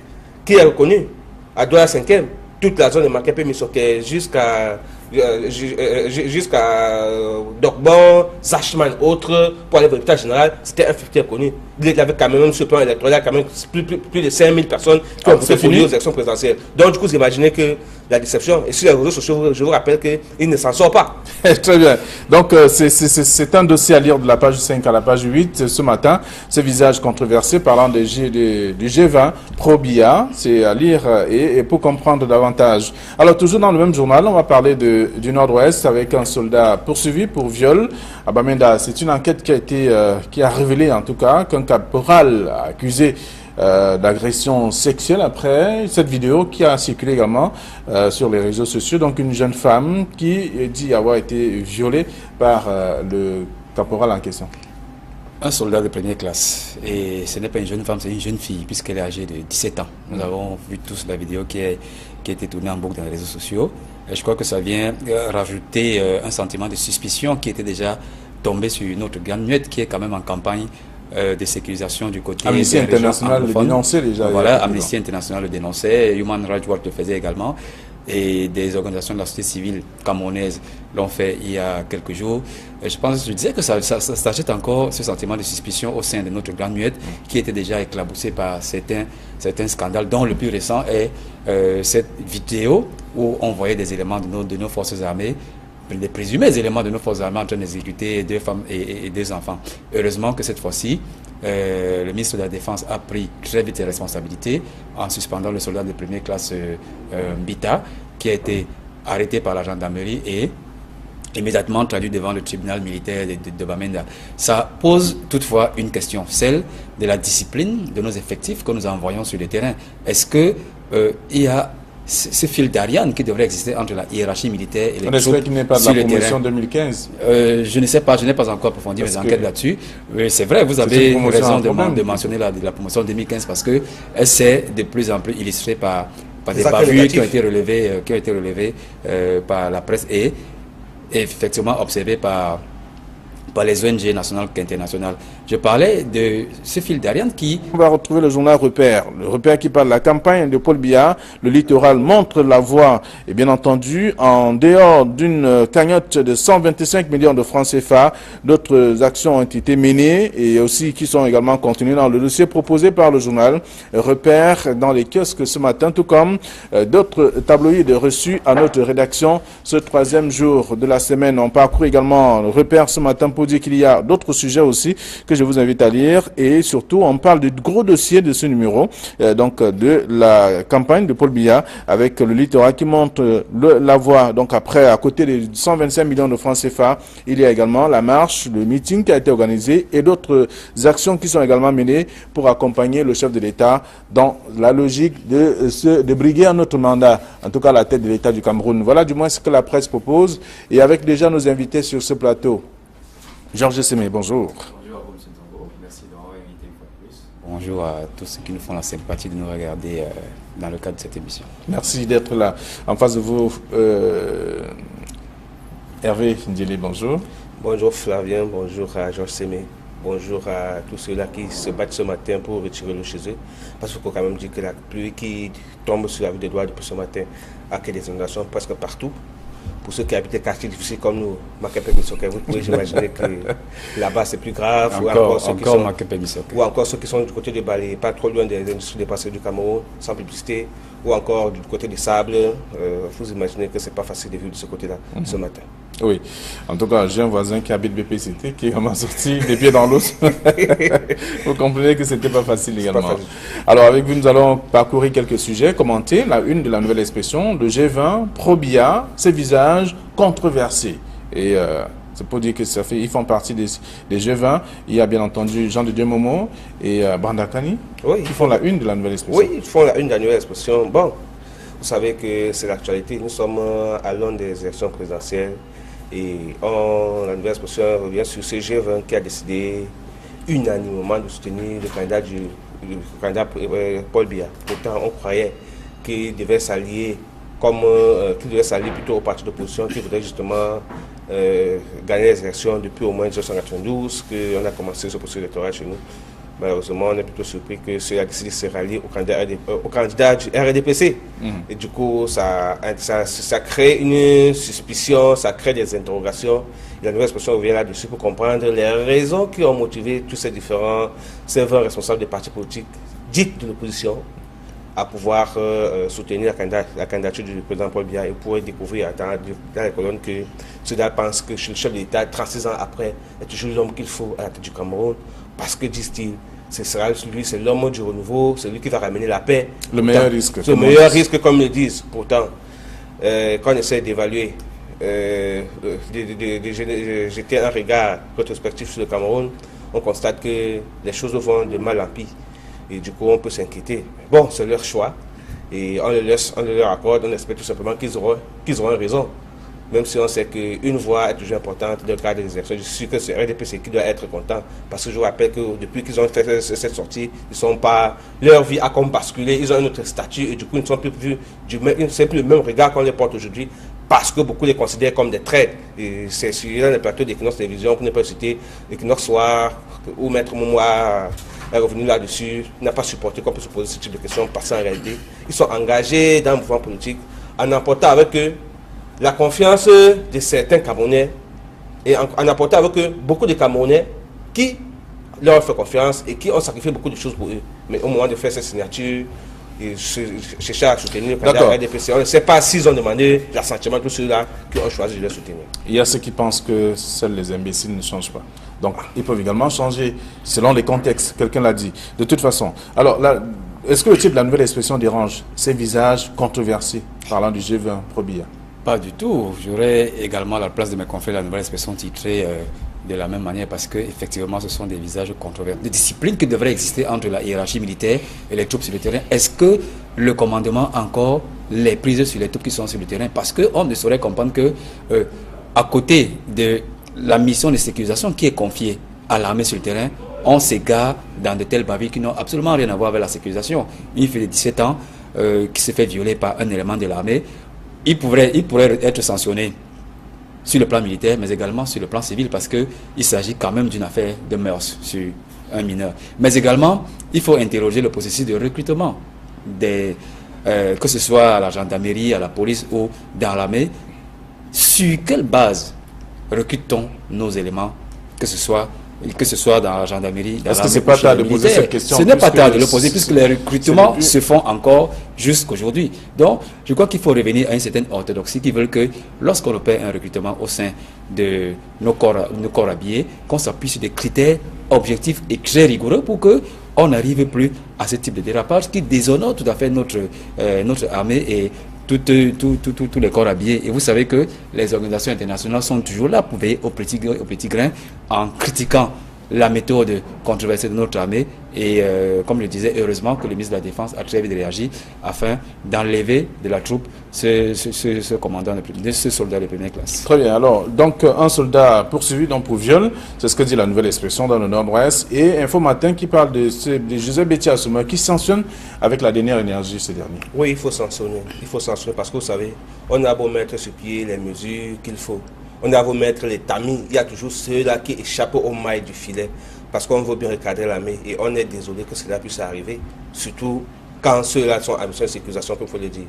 qui est reconnu à Douala 5e. Toute la zone de Makepe Misoke jusqu'à Dokbon, Zachman, autres, pour aller au l'état général, c'était un fief qui est reconnu. Il avait quand même, sur le plan électoral, il y a quand même plus de 5000 personnes qui ont voté pour lui aux élections présidentielles. Donc, du coup, vous imaginez que la déception, et sur les réseaux sociaux, je vous rappelle qu'il ne s'en sort pas. Très bien. Donc, c'est un dossier à lire de la page 5 à la page 8 ce matin. Ce visage controversé parlant du G20 Pro-BIA, c'est à lire et pour comprendre davantage. Alors, toujours dans le même journal, on va parler du Nord-Ouest avec un soldat poursuivi pour viol à Bamenda. C'est une enquête qui a révélé en tout cas qu'un caporal accusé d'agression sexuelle après cette vidéo qui a circulé également sur les réseaux sociaux. Donc une jeune femme qui dit avoir été violée par le caporal en question. Un soldat de première classe. Et ce n'est pas une jeune femme, c'est une jeune fille puisqu'elle est âgée de 17 ans. Nous avons vu tous la vidéo qui a été tournée en boucle dans les réseaux sociaux. Et je crois que ça vient rajouter un sentiment de suspicion qui était déjà tombé sur notre grande muette qui est quand même en campagne de sécurisation du côté Amnesty International le dénonçait déjà. Voilà, Amnesty International le dénonçait, Human Rights Watch le faisait également, et des organisations de la société civile camerounaise l'ont fait il y a quelques jours. Et je disais que ça jette encore ce sentiment de suspicion au sein de notre grande muette qui était déjà éclaboussée par certains scandales, dont le plus récent est cette vidéo où on voyait des éléments de nos forces armées, des présumés éléments de nos forces armées en train d'exécuter 2 femmes et 2 enfants. Heureusement que cette fois-ci, le ministre de la Défense a pris très vite ses responsabilités en suspendant le soldat de première classe Mbita, qui a été arrêté par la gendarmerie et immédiatement traduit devant le tribunal militaire de Bamenda. Ça pose toutefois une question, celle de la discipline de nos effectifs que nous envoyons sur le terrain. Est-ce que il y a ce fil d'Ariane qui devrait exister entre la hiérarchie militaire et les troupes. On espère qu'il n'est pas de la promotion 2015. Je ne sais pas, je n'ai pas encore approfondi mes enquêtes là-dessus. C'est vrai, vous avez raison de mentionner la promotion 2015 parce que elle s'est de plus en plus illustrée par des bavures qui ont été relevées par la presse et effectivement observées par les ONG nationales qu'internationales. Je parlais de ce fil d'Ariane qui... On va retrouver le journal Repère. Le Repère qui parle de la campagne de Paul Biya. Le littoral montre la voie. Et bien entendu, en dehors d'une cagnotte de 125 millions de francs CFA, d'autres actions ont été menées et aussi qui sont également contenues dans le dossier proposé par le journal Repère dans les kiosques ce matin, tout comme d'autres tabloïds reçus à notre rédaction ce 3e jour de la semaine. On parcourt également le Repère ce matin pour dire qu'il y a d'autres sujets aussi que je vous invite à lire et surtout on parle du gros dossier de ce numéro donc de la campagne de Paul Biya avec le littoral qui montre la voie. Donc après, à côté des 125 millions de francs CFA, il y a également la marche, le meeting qui a été organisé et d'autres actions qui sont également menées pour accompagner le chef de l'État dans la logique de briguer un autre mandat, en tout cas la tête de l'État du Cameroun. Voilà du moins ce que la presse propose et avec déjà nos invités sur ce plateau. Georges Semé, bonjour. Bonjour à vous, M. Tongo. Merci d'avoir invité une fois de plus. Bonjour à tous ceux qui nous font la sympathie de nous regarder dans le cadre de cette émission. Merci d'être là. En face de vous, Hervé Ndjele, bonjour. Bonjour Flavien, bonjour à Georges Semé. Bonjour à tous ceux-là qui se battent ce matin pour retirer l'eau chez eux. Parce qu'il faut quand même dire que la pluie qui tombe sur la ville de Douala depuis ce matin a créé des inondations presque partout. Pour ceux qui habitent des quartiers difficiles comme nous, vous pouvez imaginer que là-bas c'est plus grave. Ou encore ceux qui sont du côté de Balé, pas trop loin des industries dépassées du Cameroun, sans publicité, ou encore du côté des sables. Vous imaginez que c'est pas facile de vivre de ce côté-là ce matin. Oui, en tout cas, j'ai un voisin qui habite BPCT qui m'a sorti les pieds dans l'eau. Vous comprenez que c'était pas facile également. Pas facile. Alors avec vous, nous allons parcourir quelques sujets, commenter la une de la nouvelle expression, le G20 Pro-Biya, ses visages controversés. Et c'est pour dire que ils font partie des G20. Il y a bien entendu Jean de Dieu Momo et Bandakani qui font la une de la nouvelle expression. Oui, ils font la une de la nouvelle expression. Bon, vous savez que c'est l'actualité. Nous sommes à l'onde des élections présidentielles. Et la nouvelle expression revient sur ce G20 qui a décidé unanimement de soutenir le candidat Paul Biya. Pourtant, on croyait qu'il devait s'allier comme tout devait s'allier plutôt au parti d'opposition qui voudrait justement gagner les élections depuis au moins 1992, qu'on a commencé ce processus électoral chez nous. Malheureusement, on est plutôt surpris que ceux-là décident de se rallier au candidat du RDPC. Et du coup, ça crée une suspicion, ça crée des interrogations. Et la nouvelle expression revient là-dessus pour comprendre les raisons qui ont motivé tous ces différents 20 responsables des partis politiques dites de l'opposition à pouvoir soutenir la candidature du président Paul Biya. Et vous pourrez découvrir dans les colonnes que ceux-là pensent que le chef de l'État, 36 ans après, est toujours l'homme qu'il faut à la tête du Cameroun. Parce que, disent-ils, c'est l'homme du renouveau, c'est lui qui va ramener la paix. Le meilleur risque. Le meilleur risque, comme le disent. Pourtant, quand on essaie d'évaluer, jeter un regard rétrospectif sur le Cameroun, on constate que les choses vont de mal en pis. Et du coup, on peut s'inquiéter. Bon, c'est leur choix. Et on leur accorde, on espère tout simplement qu'ils auront raison. Même si on sait qu'une voix est toujours importante dans le cadre des élections. Je suis sûr que c'est RDPC qui doit être content. Parce que je vous rappelle que depuis qu'ils ont fait cette sortie, leur vie a comme basculé, ils ont un autre statut et du coup, ils ne sont plus le même regard qu'on les porte aujourd'hui. Parce que beaucoup les considèrent comme des traîtres. Et c'est sur les plateaux d'Equinox Télévision qu'on ne peut pas citer Equinox Soir ou Maître Moumoua est revenu là-dessus, n'a pas supporté qu'on peut se poser ce type de questions parce qu'en réalité, ils sont engagés dans le mouvement politique en emportant avec eux la confiance de certains Camerounais et en apportant avec eux beaucoup de Camerounais qui leur ont fait confiance et qui ont sacrifié beaucoup de choses pour eux. Mais au moment de faire cette signature, ils cherchaient à soutenir le candidat RDPC. On ne sait pas s'ils ont demandé l'assentiment de tous ceux-là qui ont choisi de les soutenir. Il y a ceux qui pensent que seuls les imbéciles ne changent pas. Donc, ils peuvent également changer selon les contextes, quelqu'un l'a dit. De toute façon, alors là, est-ce que le titre de la nouvelle expression dérange ces visages controversés, parlant du G20 Pro-Biya? Pas du tout. J'aurais également à la place de mes confrères la nouvelle expression titrée de la même manière parce que effectivement ce sont des visages controversés. Des disciplines qui devraient exister entre la hiérarchie militaire et les troupes sur le terrain. Est-ce que le commandement a encore les prises sur les troupes qui sont sur le terrain? Parce qu'on ne saurait comprendre que à côté de la mission de sécurisation qui est confiée à l'armée sur le terrain, on s'égare dans de telles bavures qui n'ont absolument rien à voir avec la sécurisation. Une fille de 17 ans qui se fait violer par un élément de l'armée, il pourrait être sanctionné sur le plan militaire, mais également sur le plan civil, parce qu'il s'agit quand même d'une affaire de mœurs sur un mineur. Mais également, il faut interroger le processus de recrutement, que ce soit à la gendarmerie, à la police ou dans l'armée. Sur quelle base recrute-t-on nos éléments, que ce soit dans la gendarmerie, dans Est-ce que c'est pas tard de poser cette question? Ce n'est pas tard de le poser, puisque les recrutements se font encore jusqu'aujourd'hui. Donc, je crois qu'il faut revenir à une certaine orthodoxie qui veut que lorsqu'on opère un recrutement au sein de nos corps habillés, qu'on s'appuie sur des critères objectifs et très rigoureux pour qu'on n'arrive plus à ce type de dérapage qui déshonore tout à fait notre armée et tous les corps habillés. Et vous savez que les organisations internationales sont toujours là pour veiller au petit grain en critiquant la méthode controversée de notre armée. Et comme je le disais, heureusement que le ministre de la Défense a très vite réagi afin d'enlever de la troupe ce commandant, ce soldat de première classe. Très bien. Alors, donc, un soldat poursuivi donc, pour viol, c'est ce que dit la nouvelle expression dans le Nord-Ouest. Et Info Matin qui parle de José Béti Assouma qui sanctionne avec la dernière énergie ces derniers. Oui, il faut sanctionner. Il faut sanctionner parce que vous savez, on a beau mettre sur pied les mesures qu'il faut. On a beau mettre les tamis, il y a toujours ceux-là qui échappent aux mailles du filet parce qu'on veut bien recadrer l'armée et on est désolé que cela puisse arriver, surtout quand ceux-là sont en mission de sécurisation, comme il faut le dire.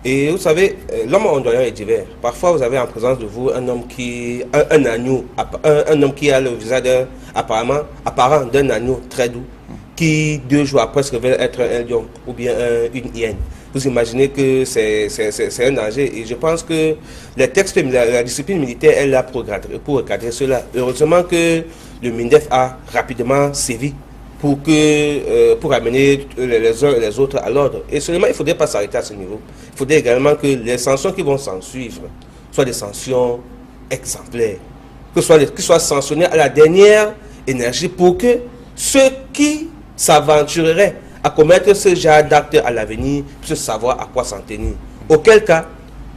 Et vous savez, l'homme ondoyant est divers. Parfois, vous avez en présence de vous un homme un agneau, un homme qui a le visage apparent d'un agneau très doux, qui 2 jours après se révèle être un lion ou bien une hyène. Vous imaginez que c'est un danger. Et je pense que les textes, la discipline militaire est là pour recadrer cela. Heureusement que le MINDEF a rapidement sévi pour amener les uns et les autres à l'ordre. Et seulement, il ne faudrait pas s'arrêter à ce niveau. Il faudrait également que les sanctions qui vont s'en suivre soient des sanctions exemplaires. Que soient sanctionnés à la dernière énergie pour que ceux qui s'aventureraient à commettre ce genre d'actes à l'avenir, puissent savoir à quoi s'en tenir. Auquel cas,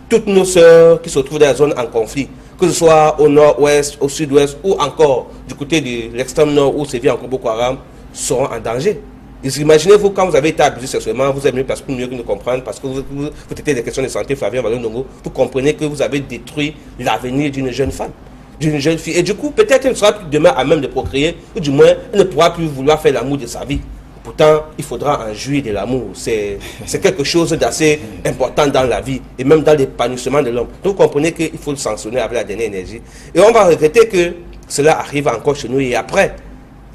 toutes nos sœurs qui se trouvent dans la zone en conflit, que ce soit au nord-ouest, au sud-ouest ou encore du côté de l'extrême nord où sévit encore Boko Haram, seront en danger. Imaginez-vous, quand vous avez été abusé sexuellement, vous êtes mieux parce que mieux que nous comprendre, parce que vous traitez des questions de santé, Flavien Valon-Nongo, vous comprenez que vous avez détruit l'avenir d'une jeune femme, d'une jeune fille. Et du coup, peut-être elle ne sera plus demain à même de procréer, ou du moins, elle ne pourra plus vouloir faire l'amour de sa vie. Pourtant, il faudra en jouir de l'amour. C'est quelque chose d'assez important dans la vie et même dans l'épanouissement de l'homme. Donc, vous comprenez qu'il faut le sanctionner avec la dernière énergie. Et on va regretter que cela arrive encore chez nous. Et après,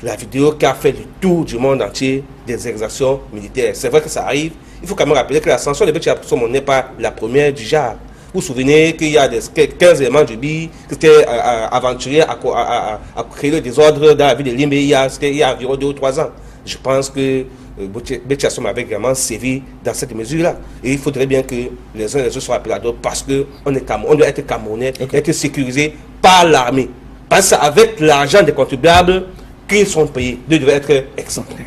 la vidéo qui a fait le tour du monde entier des exactions militaires. C'est vrai que ça arrive. Il faut quand même rappeler que l'ascension de Béthio Assomo n'est pas la première du genre. Vous vous souvenez qu'il y a 15 éléments du BI qui étaient aventurés à créer le désordre dans la ville de Limbe il y a environ 2 ou 3 ans. Je pense que Béthio Assomo avait également sévi dans cette mesure-là. Et il faudrait bien que les uns et les autres soient appelés à d'autres parce qu'on doit être Camerounais, être sécurisé par l'armée. Parce qu'avec l'argent des contribuables qu'ils sont payés, ils devraient être exemplaires.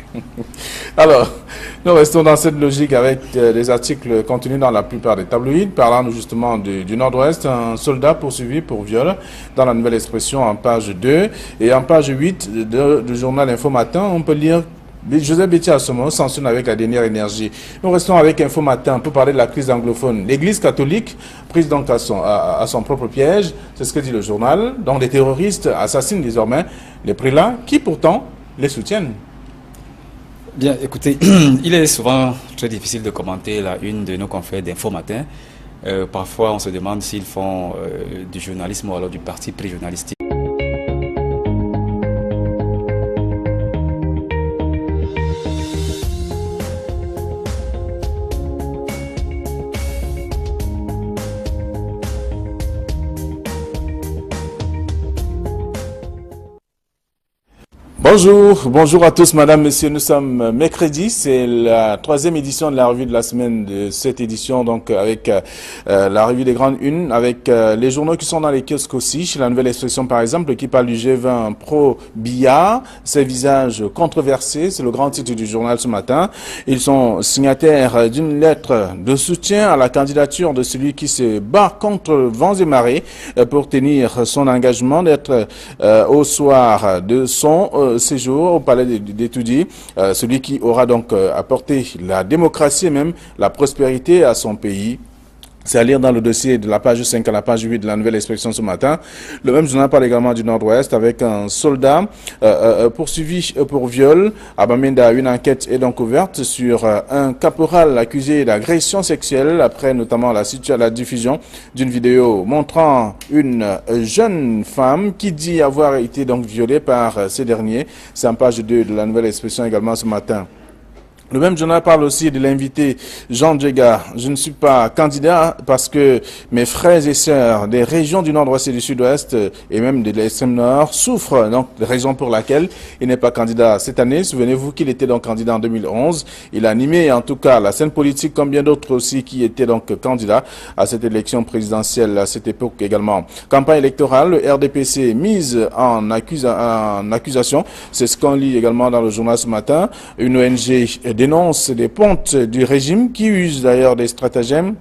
Alors, nous restons dans cette logique avec des articles contenus dans la plupart des tabloïds, parlant justement du Nord-Ouest, un soldat poursuivi pour viol, dans la nouvelle expression en page 2. Et en page 8 du journal Info Matin, on peut lire Joseph Béthio Assomo sanctionne avec la dernière énergie. Nous restons avec Info Matin pour parler de la crise anglophone. L'Église catholique prise donc à son propre piège, c'est ce que dit le journal, dont les terroristes assassinent désormais les prélats qui pourtant les soutiennent. Bien, écoutez, il est souvent très difficile de commenter la une de nos confrères d'Info Matin. Parfois, on se demande s'ils font du journalisme ou alors du parti pris journalistique. Bonjour à tous, madame, messieurs, nous sommes mercredi, c'est la 3e édition de la revue de la semaine de cette édition, donc avec la revue des grandes unes, avec les journaux qui sont dans les kiosques aussi, chez la Nouvelle Expression par exemple, qui parle du G20 pro-Biya, ses visages controversés, c'est le grand titre du journal ce matin. Ils sont signataires d'une lettre de soutien à la candidature de celui qui se bat contre vents et marées pour tenir son engagement d'être au soir de son séjour au palais d'Etoudi, celui qui aura donc apporté la démocratie et même la prospérité à son pays. C'est à lire dans le dossier de la page 5 à la page 8 de la Nouvelle Expression ce matin. Le même journal parle également du Nord-Ouest avec un soldat poursuivi pour viol. À Bamenda, une enquête est donc ouverte sur un caporal accusé d'agression sexuelle après notamment la diffusion d'une vidéo montrant une jeune femme qui dit avoir été donc violée par ces derniers. C'est en page 2 de la Nouvelle Expression également ce matin. Le même journal parle aussi de l'invité Jean Djega. Je ne suis pas candidat parce que mes frères et sœurs des régions du Nord-Ouest et du Sud-Ouest et même de l'extrême Nord souffrent, donc raison pour laquelle il n'est pas candidat cette année. Souvenez-vous qu'il était donc candidat en 2011. Il a animé en tout cas la scène politique comme bien d'autres aussi qui étaient donc candidats à cette élection présidentielle à cette époque également. Campagne électorale, le RDPC mise en accusation. C'est ce qu'on lit également dans le journal ce matin. Une ONG dénonce des pontes du régime qui usent d'ailleurs des stratagèmes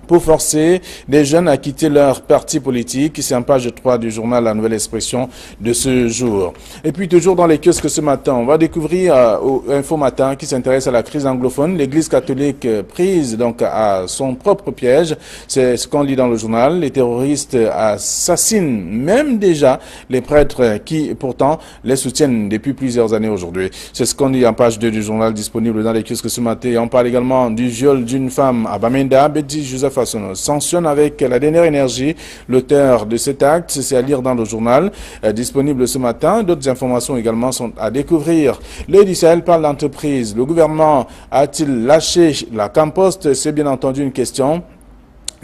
pour forcer des jeunes à quitter leur parti politique. C'est en page 3 du journal La Nouvelle Expression de ce jour. Et puis toujours dans les kiosques ce matin, on va découvrir au Info Matin qui s'intéresse à la crise anglophone. L'Église catholique prise donc à son propre piège. C'est ce qu'on lit dans le journal. Les terroristes assassinent même déjà les prêtres qui pourtant les soutiennent depuis plusieurs années aujourd'hui. C'est ce qu'on lit en page 2 du journal disponible dans les kiosques ce matin. Et on parle également du viol d'une femme à Bamenda. Béthio Joseph Assomo sanctionne avec la dernière énergie l'auteur de cet acte. C'est à lire dans le journal disponible ce matin. D'autres informations également sont à découvrir. L'Œil du Sahel parle d'entreprise. Le gouvernement a-t-il lâché la Campost? C'est bien entendu une question.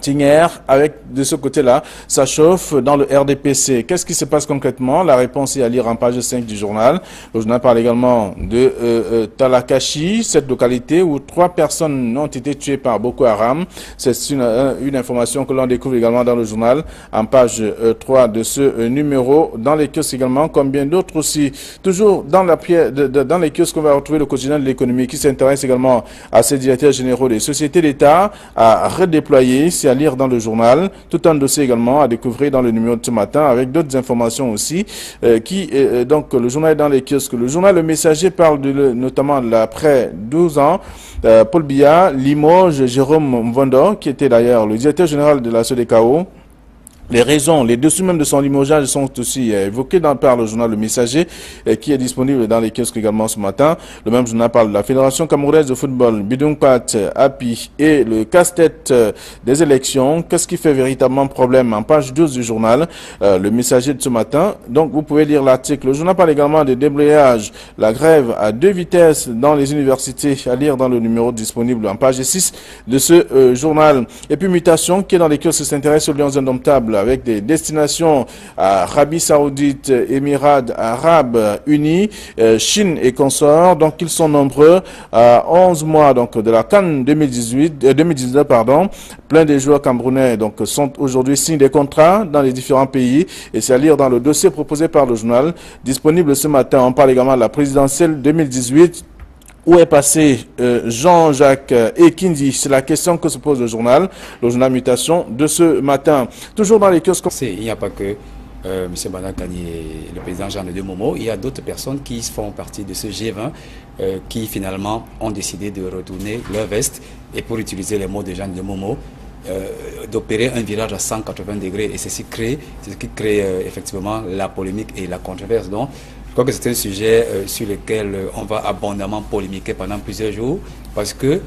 Tigner, avec de ce côté-là, ça chauffe dans le RDPC. Qu'est-ce qui se passe concrètement? La réponse est à lire en page 5 du journal. Le journal parle également de Talakashi, cette localité où 3 personnes ont été tuées par Boko Haram. C'est une information que l'on découvre également dans le journal en page 3 de ce numéro. Dans les kiosques également, comme bien d'autres aussi. Toujours dans les kiosques, on va retrouver le quotidien de l'économie qui s'intéresse également à ces directeurs généraux des sociétés d'État à redéployer. C'est à lire dans le journal. Tout un dossier également à découvrir dans le numéro de ce matin avec d'autres informations aussi. Donc, le journal est dans les kiosques. Le journal Le Messager parle notamment de l'après 12 ans. Paul Biya, Limoges, Jérôme Mvondo, qui était d'ailleurs le directeur général de la SODECAO. Les raisons, les dessous même de son limogeage sont aussi évoqués par le journal Le Messager, qui est disponible dans les kiosques également ce matin. Le même journal parle de la Fédération camerounaise de football, Bidung Pat, API et le casse-tête des élections. Qu'est-ce qui fait véritablement problème en page 12 du journal Le Messager de ce matin. Donc vous pouvez lire l'article. Le journal parle également des déblayages, la grève à 2 vitesses dans les universités, à lire dans le numéro disponible en page 6 de ce journal. Et puis mutation qui est dans les kiosques s'intéresse aux lions indomptables avec des destinations à Arabie Saoudite, Émirats Arabes Unis, Chine et consorts. Donc ils sont nombreux à 11 mois donc de la CAN 2019 pardon. Plein de joueurs camerounais donc sont aujourd'hui signent des contrats dans les différents pays et c'est à lire dans le dossier proposé par le journal disponible ce matin. On parle également de la présidentielle 2018. Où est passé Jean-Jacques Ekindi? C'est la question que se pose le journal Mutation de ce matin. Toujours dans les kiosques. Il n'y a pas que M. Banda Kani et le président Jean de Momo. Il y a d'autres personnes qui font partie de ce G20 qui finalement ont décidé de retourner leur veste et pour utiliser les mots de Jean de Momo, d'opérer un virage à 180 degrés. Et c'est ce qui crée effectivement la polémique et la controverse. Donc, je crois que c'est un sujet sur lequel on va abondamment polémiquer pendant plusieurs jours parce que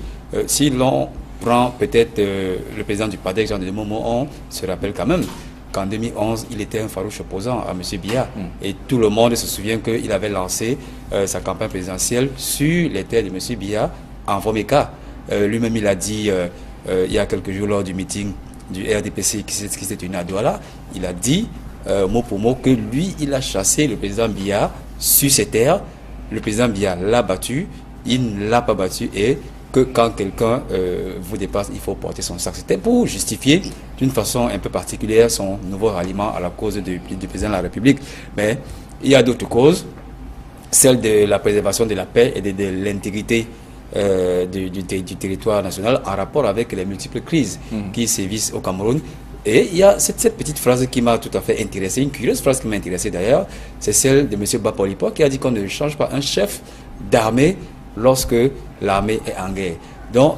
si l'on prend peut-être le président du PADEC, Jean de Momo, on se rappelle quand même qu'en 2011, il était un farouche opposant à M. Biya. Et tout le monde se souvient qu'il avait lancé sa campagne présidentielle sur les terres de M. Biya en Voméka. Lui-même, il a dit il y a quelques jours lors du meeting du RDPC qui s'est tenu à Douala, il a dit mot pour mot que lui, il a chassé le président Biya sur ses terres. Le président Biya l'a battu, il ne l'a pas battu et que quand quelqu'un vous dépasse, il faut porter son sac. C'était pour justifier d'une façon un peu particulière son nouveau ralliement à la cause du président de la République. Mais il y a d'autres causes, celle de la préservation de la paix et de l'intégrité du territoire national en rapport avec les multiples crises qui sévissent au Cameroun. Et il y a cette petite phrase qui m'a tout à fait intéressé, une curieuse phrase qui m'a intéressé d'ailleurs, c'est celle de M. Bapolipo qui a dit qu'on ne change pas un chef d'armée lorsque l'armée est en guerre. Donc,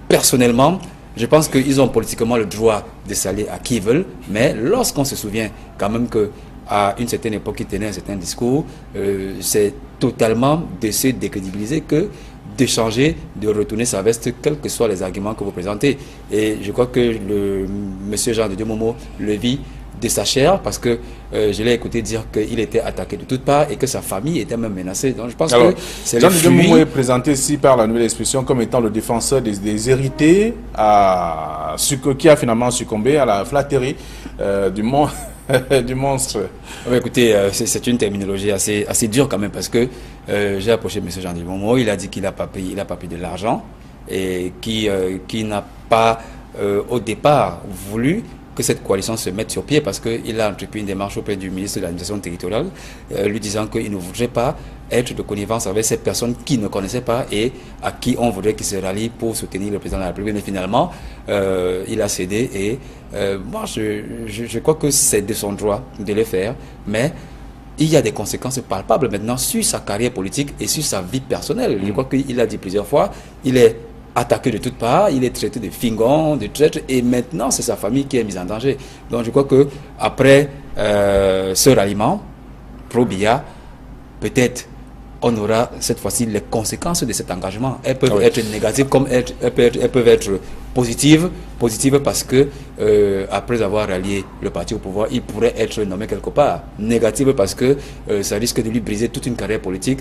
personnellement, je pense qu'ils ont politiquement le droit de s'allier à qui ils veulent, mais lorsqu'on se souvient quand même qu'à une certaine époque, ils tenaient un certain discours, c'est totalement de se décrédibiliser que de changer, de retourner sa veste, quels que soient les arguments que vous présentez. Et je crois que M. Jean de Momo le vit de sa chair parce que je l'ai écouté dire qu'il était attaqué de toutes parts et que sa famille était même menacée. Donc je pense que c'est Jean de Momo est présenté ici par la nouvelle expression comme étant le défenseur des hérités qui a finalement succombé à la flatterie du monstre. Écoutez, c'est une terminologie assez dure quand même parce que j'ai approché M. Jean de Momo, il a dit qu'il n'a pas pris de l'argent et qui n'a pas au départ voulu que cette coalition se mette sur pied parce qu'il a entrepris une démarche auprès du ministre de l'administration territoriale lui disant qu'il ne voudrait pas être de connivence avec ces personnes qui ne connaissaient pas et à qui on voudrait qu'ils se rallient pour soutenir le président de la République. Mais finalement, il a cédé et moi je crois que c'est de son droit de le faire, mais il y a des conséquences palpables maintenant sur sa carrière politique et sur sa vie personnelle. Je crois qu'il a dit plusieurs fois, il est attaqué de toutes parts, il est traité de fingon, de traître, et maintenant c'est sa famille qui est mise en danger. Donc je crois que après ce ralliement pro-Biya, peut-être on aura cette fois-ci les conséquences de cet engagement. Elles peuvent être négatives comme elles peuvent être positives parce que après avoir rallié le parti au pouvoir, il pourrait être nommé quelque part. Négatives parce que ça risque de lui briser toute une carrière politique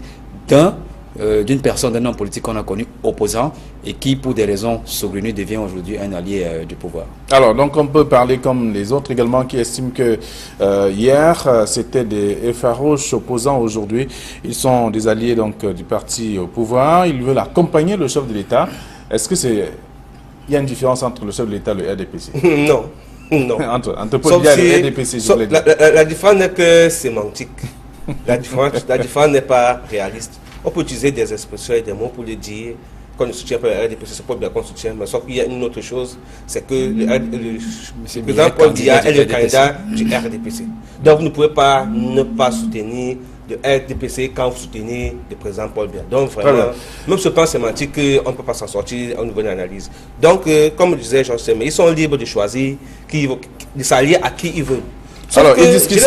d'une personne, d'un homme politique qu'on a connu opposant et qui, pour des raisons saugrenues, devient aujourd'hui un allié du pouvoir. Alors, donc on peut parler comme les autres également qui estiment que hier, c'était des farouches opposants. Aujourd'hui, ils sont des alliés donc du parti au pouvoir. Ils veulent accompagner le chef de l'État. Est-ce que il y a une différence entre le chef de l'État et le RDPC? Non. Non. entre Paul Biya et le RDPC, la différence n'est que sémantique. La différence n'est pas réaliste. On peut utiliser des expressions et des mots pour le dire, qu'on ne soutient pas le RDPC, c'est Paul Biya qu'on soutient, mais sauf qu'il y a une autre chose, c'est que le président Paul Biya est le candidat du RDPC. Donc vous ne pouvez pas ne pas soutenir le RDPC quand vous soutenez le président Paul Biya. Donc vraiment, même ce plan sémantique, on ne peut pas s'en sortir au niveau de l'analyse. Donc, comme le disait Jean Stéphane, ils sont libres de choisir de s'allier à qui ils veulent. Alors, ils disent que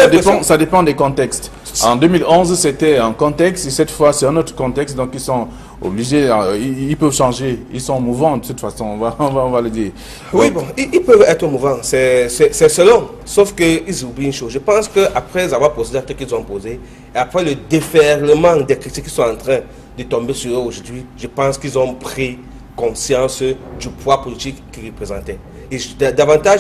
ça dépend des contextes. En 2011, c'était un contexte, et cette fois, c'est un autre contexte, donc ils sont obligés, ils peuvent changer, ils sont mouvants de toute façon, on va le dire. Oui, bon, ils peuvent être mouvants, c'est selon, sauf qu'ils oublient une chose. Je pense qu'après avoir posé l'acte qu'ils ont posé, et après le déferlement des critiques qui sont en train de tomber sur eux aujourd'hui, je pense qu'ils ont pris conscience du poids politique qu'ils représentaient. Et davantage